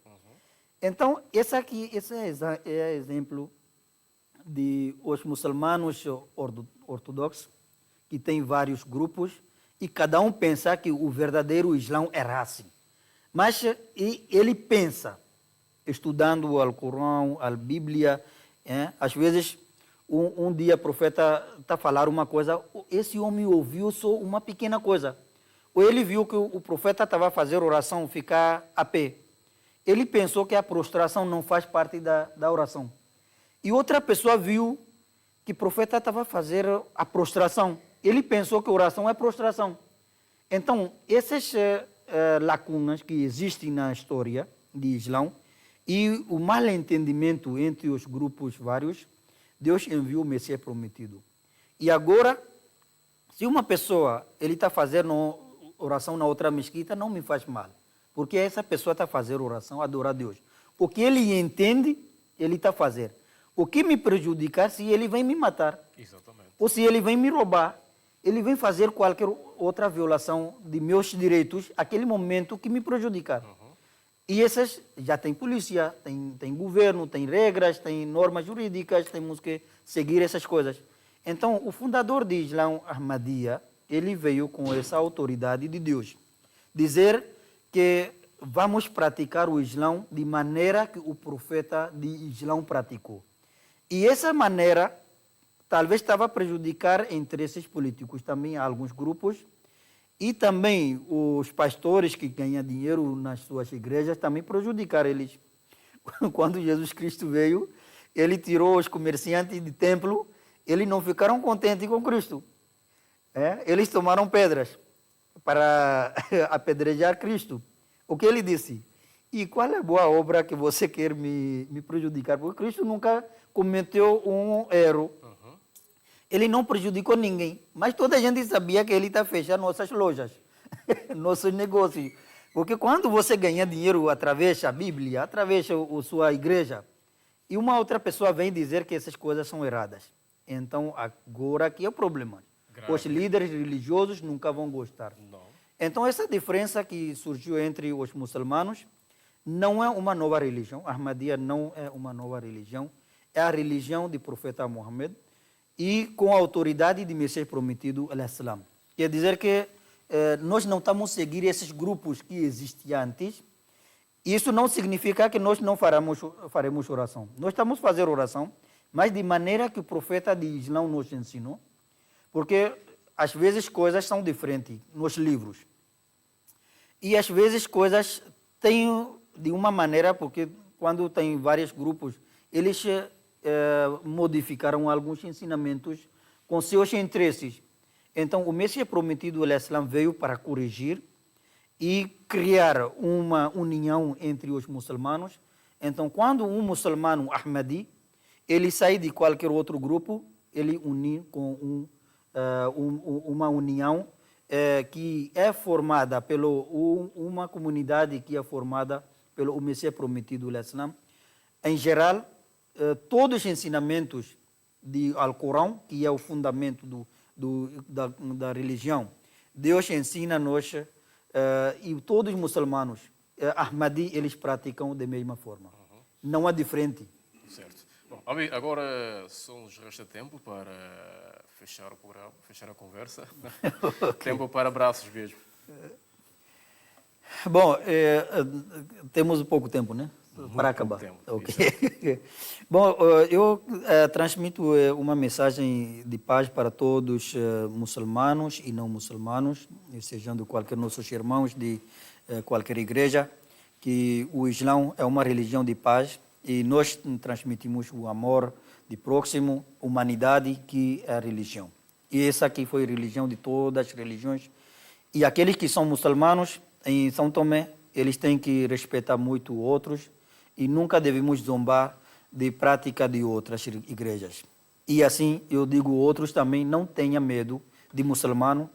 Então, esse é exemplo de os muçulmanos ortodoxos, que tem vários grupos, e cada um pensa que o verdadeiro Islã era assim. Mas ele pensa, estudando o Alcorão, a Bíblia, às vezes um dia o profeta está falando uma coisa, esse homem ouviu só uma pequena coisa. Ou ele viu que o profeta estava fazendo oração, ficar a pé. Ele pensou que a prostração não faz parte da oração. E outra pessoa viu que o profeta estava fazendo a prostração. Ele pensou que a oração é prostração. Então, esses lacunas que existem na história de Islão e o mal entendimento entre os grupos vários, Deus enviou o Messias prometido. E agora, se uma pessoa ele está fazendo oração na outra mesquita, não me faz mal, porque essa pessoa está fazendo oração, adorar a Deus. O que ele entende, ele está fazendo. O que me prejudicar se ele vem me matar? Exatamente. Ou se ele vem me roubar, ele vem fazer qualquer outra violação de meus direitos, aquele momento que me prejudicar. E essas já tem polícia, tem governo, tem regras, tem normas jurídicas, temos que seguir essas coisas. Então, o fundador de Islã, Ahmadiyya, ele veio com essa autoridade de Deus. Dizer que vamos praticar o Islã de maneira que o profeta de Islã praticou. E essa maneira talvez estava a prejudicar interesses políticos também a alguns grupos e também os pastores que ganham dinheiro nas suas igrejas também prejudicaram eles. Quando Jesus Cristo veio, ele tirou os comerciantes de templo, eles não ficaram contentes com Cristo. Eles tomaram pedras para apedrejar Cristo. O que ele disse? E qual é a boa obra que você quer me prejudicar? Porque Cristo nunca cometeu um erro. Ele não prejudicou ninguém, mas toda a gente sabia que ele está fechando nossas lojas, nossos negócios. Porque quando você ganha dinheiro através da Bíblia, através da sua igreja, e uma outra pessoa vem dizer que essas coisas são erradas. Então, agora aqui é o problema. Grave. Os líderes religiosos nunca vão gostar. Não. Então, essa diferença que surgiu entre os muçulmanos não é uma nova religião. Ahmadiyya não é uma nova religião. É a religião do profeta Muhammad e com a autoridade de Messias prometido, al-Islam. Quer dizer que nós não estamos a seguir esses grupos que existiam antes. Isso não significa que nós não faremos oração. Nós estamos a fazer oração, mas de maneira que o profeta de Islã nos ensinou, porque às vezes coisas são diferentes nos livros. E às vezes coisas têm de uma maneira, porque quando tem vários grupos, eles modificaram alguns ensinamentos com seus interesses. Então, o Messias prometido, o Islã, veio para corrigir e criar uma união entre os muçulmanos. Então, quando um muçulmano Ahmadi, ele sai de qualquer outro grupo, ele une com uma união que é formada pelo uma comunidade que é formada pelo Messias prometido, o Islã. Em geral, todos os ensinamentos do Alcorão, que é o fundamento da religião, Deus ensina-nos e todos os muçulmanos, Ahmadi, eles praticam da mesma forma. Não é diferente. Certo. Bom, agora só nos resta tempo para fechar o programa, fechar a conversa. Okay. Tempo para abraços mesmo. Bom, temos pouco tempo, né? Para acabar. Tempo, okay. Bom, eu transmito uma mensagem de paz para todos muçulmanos e não muçulmanos, sejam qualquer nossos irmãos de qualquer igreja, que o Islã é uma religião de paz e nós transmitimos o amor de próximo, humanidade, que é a religião. E essa aqui foi a religião de todas as religiões. E aqueles que são muçulmanos em São Tomé, eles têm que respeitar muito outros e nunca devemos zombar de prática de outras igrejas. E assim, eu digo outros também, não tenha medo de muçulmano.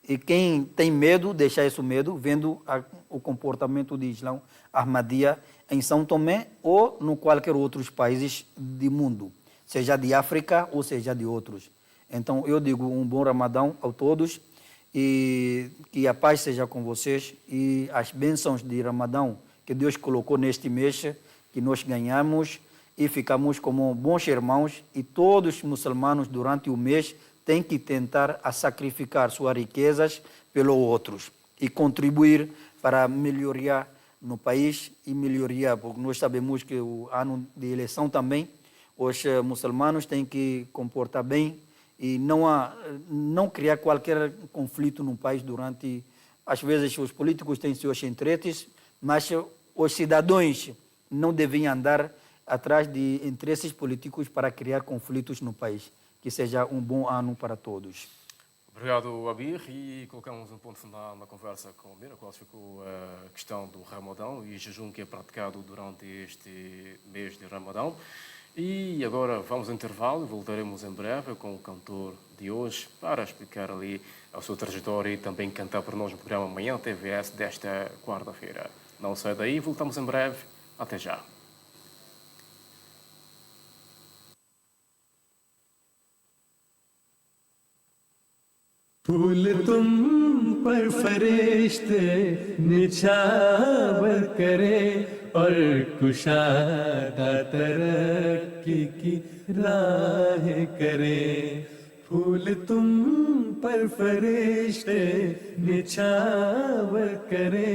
E quem tem medo, deixa esse medo, vendo o comportamento de Islã Ahmadiyya em São Tomé ou em qualquer outros países do mundo, seja de África ou seja de outros. Então, eu digo um bom Ramadão a todos e que a paz seja com vocês e as bênçãos de Ramadão que Deus colocou neste mês, que nós ganhamos e ficamos como bons irmãos e todos os muçulmanos durante o mês têm que tentar a sacrificar suas riquezas pelos outros e contribuir para a melhoria no país e melhoria, porque nós sabemos que o ano de eleição também, os muçulmanos têm que comportar bem e não criar qualquer conflito no país durante... Às vezes os políticos têm seus interesses, mas os cidadãos não devem andar atrás de interesses políticos para criar conflitos no país. Que seja um bom ano para todos. Obrigado, Abir. E colocamos um ponto final na conversa com o Mir, a qual ficou a questão do Ramadão e jejum que é praticado durante este mês de Ramadão. E agora vamos ao intervalo e voltaremos em breve com o cantor de hoje para explicar ali a sua trajetória e também cantar para nós no programa Manhã TVS desta quarta-feira. Não sai daí, voltamos em breve. Até já. फूल तुम पर फरिश्ते निछावर करे और कुशादा तरक्की की राह करे। फूल तुम पर फरिश्ते निछावर करे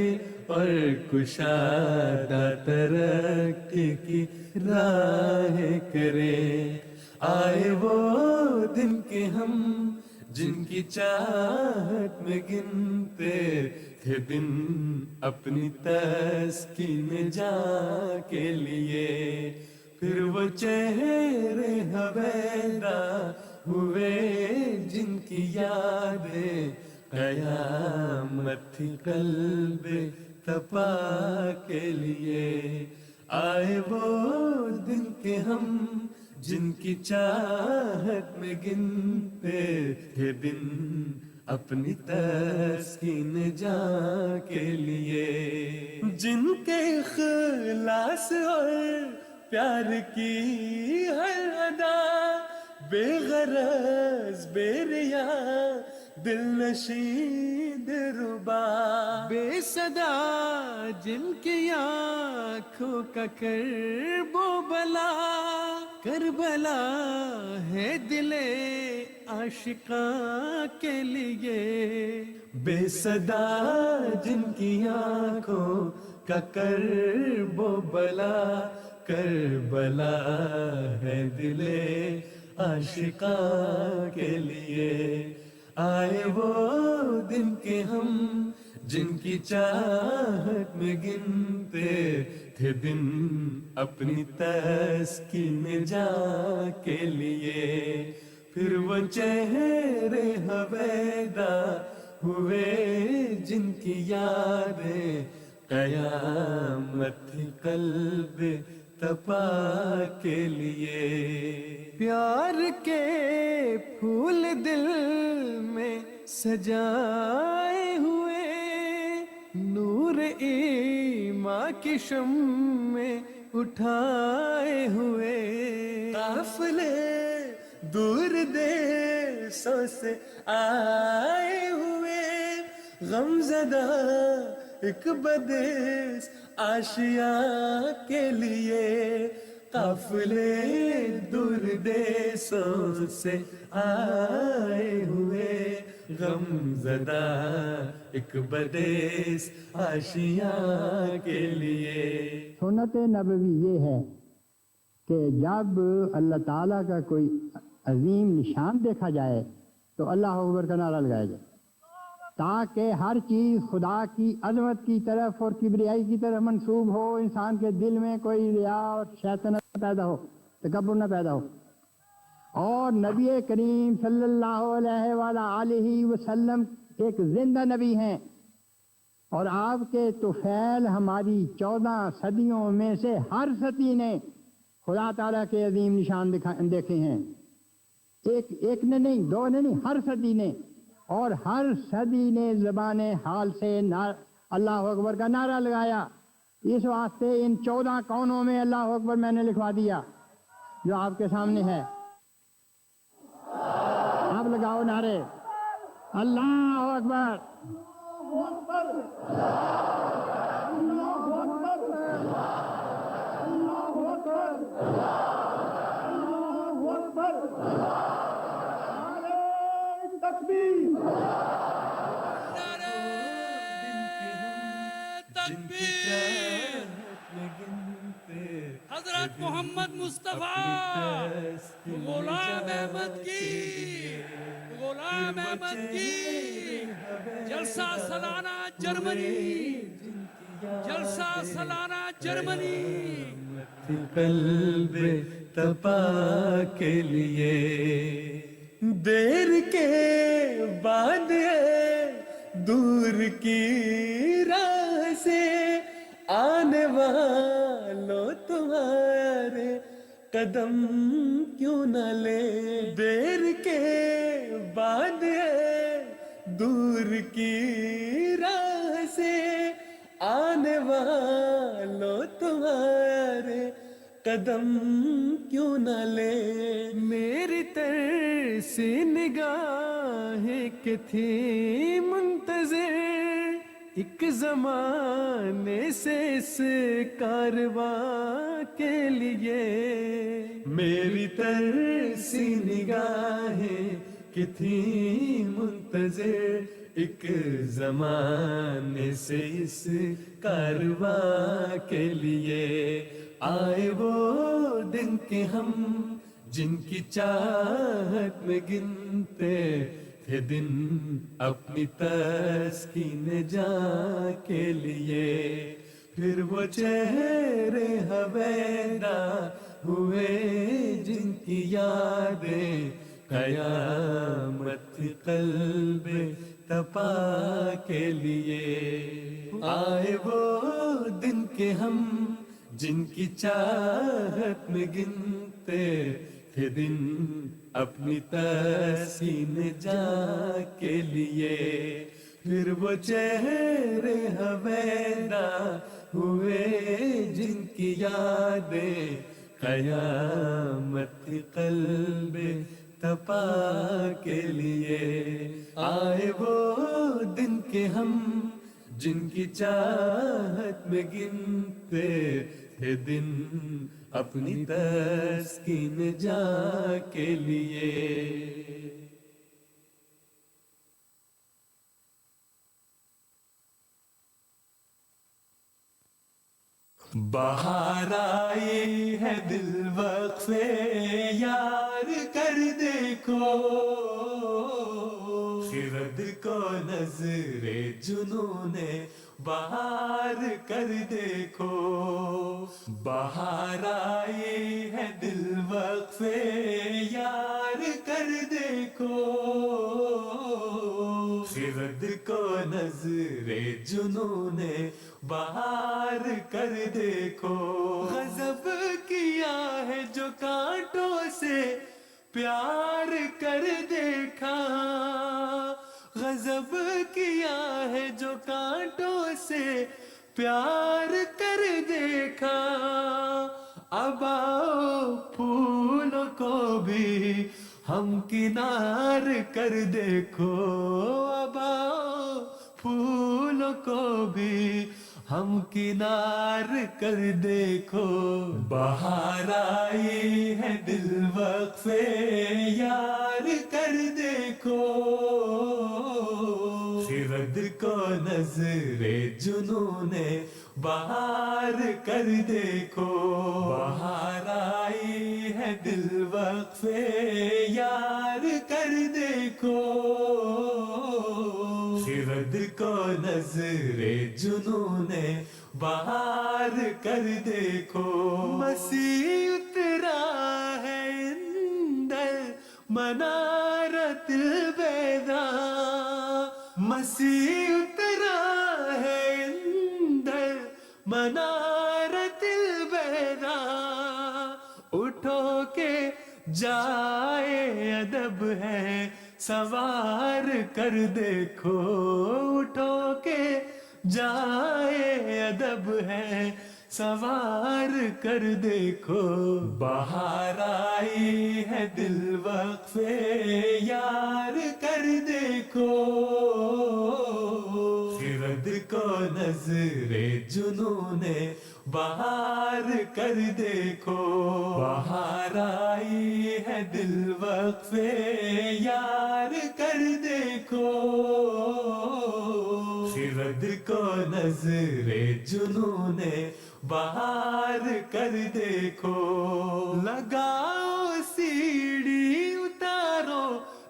और कुशादा तरक्की की राह करे। आए वो दिन के हम जिनकी चाहत में गिनते थे दिन अपनी तस्कीन जा के लिए, फिर वो चेहरे हवेदा हुए जिनकी यादें कयामत थी कल्बे तपा के लिए। आए वो दिन के हम जिनकी चाहत में गिनते थे दिन अपनी तस्कीन जा के लिए, जिनके इखलास और प्यार की हर अदा बेगरज बेरिया दिल नशी दिलरुबा बेसदा, जिनकी आँखों का करबो बला करबला है दिले आशिका के लिए। बेसदा जिनकी आँखों का करबो बला करबला है दिले आशिका के लिए। आए वो दिन के हम जिनकी चाहत में गिनते थे दिन अपनी तस्कीन जा के लिए, फिर वो चेहरे हवेदा हुए जिनकी यादें कयामत थी कल्बे तपा के लिए। प्यार के फूल दिल में सजाए हुए नूर ईमान की शम्में उठाए हुए, काफिले दूर देशों से आए हुए गमज़दा एक बदेस आशिया के लिए। काफिले दूर देशों से आए हुए गमज़दा एक बदेस आशिया के लिए। सुन्नत नबवी ये है कि जब अल्लाह ताला का कोई अजीम निशान देखा जाए तो अल्लाह अकबर का नारा लगाया जाए, ताकि हर चीज़ खुदा की अज़मत की तरफ और किबरियाई की तरफ मंसूब हो, इंसान के दिल में कोई रिया और शैतान न पैदा हो, तकब्बुर न पैदा हो। और नबी करीम सल्लल्लाहु अलैहि वसल्लम एक जिंदा नबी हैं और आपके तुफैल हमारी 14 सदियों में से हर सदी ने खुदा ताला के अजीम निशान देखे हैं। एक ने नहीं, दो ने नहीं, हर सदी ने, और हर सदी ने ज़बाने हाल से अल्लाह अकबर का नारा लगाया। इस वास्ते इन 14 कौनों में अल्लाह अकबर मैंने लिखवा दिया जो आपके सामने है। आप लगाओ नारे, अल्लाह अकबर। हजरत मोहम्मद मुस्तफा गुलाम अहमद की, गुलाम अहमद की। जलसा सालाना जर्मनी, जलसा सालाना जर्मनी। कल्बे तपा के लिए देर के बाद दूर की राह से आने वालों तुम्हारे कदम क्यों न ले। देर के बाद दूर की राह से आने वालों तुम्हारे कदम क्यों न ले। मेरी तरसी निगाहें के थी मुंतज़िर एक ज़माने से इस कारवां के लिए। मेरी तरसी निगाहें कि थी मुंतज़िर एक ज़माने से इस कारवां के लिए। आए वो दिन के हम जिनकी चाहत में गिनते थे दिन अपनी तस्कीन जां के लिए। फिर वो चेहरे हवेदा हुए जिनकी यादें कयामत क़ल्बे तपा के लिए। आए वो दिन के हम जिनकी चाहत में गिनते थे दिन अपनी तस्कीन जां के लिए। फिर वो चेहरे हवेदा हुए जिनकी यादें कयामत क़ल्बे तपा के लिए। आए वो दिन के हम जिनकी चाहत में गिनते थे दिन अपनी तस्कीन जां के लिए। बाहर आई है दिल वक्फे यार कर देखो। खिरद को नजरे जुनूने बाहर कर देखो। बाहर आई है दिल वक्फे यार कर देखो। खिरद को नजरे जुनूने बाहर कर देखो। गजब किया है जो कांटों से प्यार कर देखा। गजब किया है जो कांटों से प्यार कर देखा। अब आओ फूलों को भी हम किनार कर देखो। अब आओ फूलों को भी हम किनार कर देखो। बाहर आई है दिल वक्फे यार कर देखो। खिरद को नजरे जुनूने बाहर कर देखो। बाहर आई है दिल वक्फे यार कर देखो। खिरद को नजरे जुनूने बाहर कर देखो। मसीह उतरा है इंदर मनारत बैदा। मसीह उतरा है इंदर मनारत बैदा। उठो के जाए अदब है सवार कर देखो। उठो के जाए अदब है सवार कर देखो। बाहर आई है दिल वक्फे यार कर देखो। खिरद को नजरे जुनूने बाहर कर देखो। बाहर आई है दिल वक्फे यार कर देखो। खिरद को नजरे जुनूने बाहर कर देखो। लगाओ सीढ़ी उतारो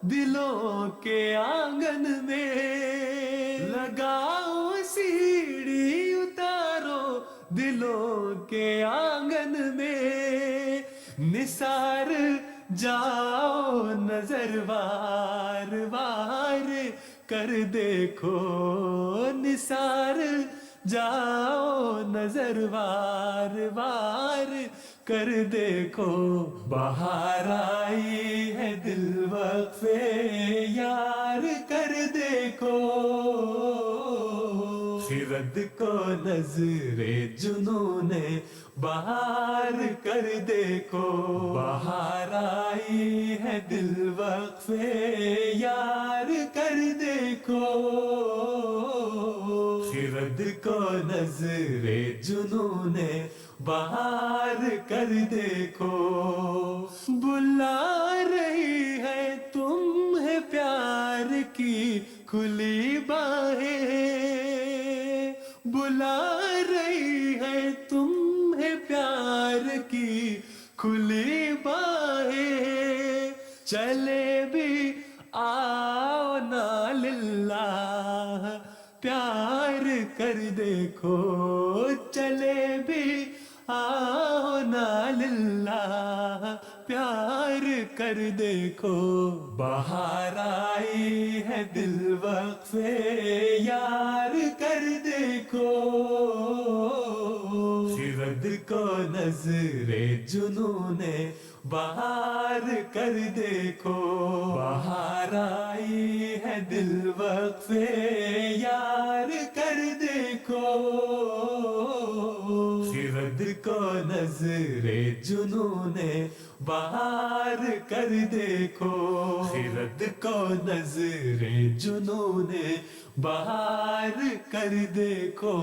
दिलों के आंगन में। लगाओ सीढ़ी उतारो दिलों के आंगन में। निसार जाओ नजर वार वार कर देखो निसार जाओ नजर वार वार कर देखो बाहर आई है दिल वक्फे यार कर देखो खिरद को नजरे जुनूने बाहर कर देखो बाहर आई है दिल वक्फे यार कर देखो खिरद को नजरे जुनूने बाहर कर देखो बुला रही है तुम्हें प्यार की खुली बाहें बुला रही है तुम्हें प्यार की खुली बाहें चले भी आओ ना लिल्लाह प्यार कर देखो चले भी आओ ना लिल्लाह प्यार कर देखो बाहर आई है दिल वक्फे यार कर देखो खिरद को नजरे जुनूने बाहर कर देखो बाहर आई है दिल वक्फे यार कर देखो खिरद को नजरे जुनूने बाहर कर देखो खिरद को नजरे जुनूने बाहर कर देखो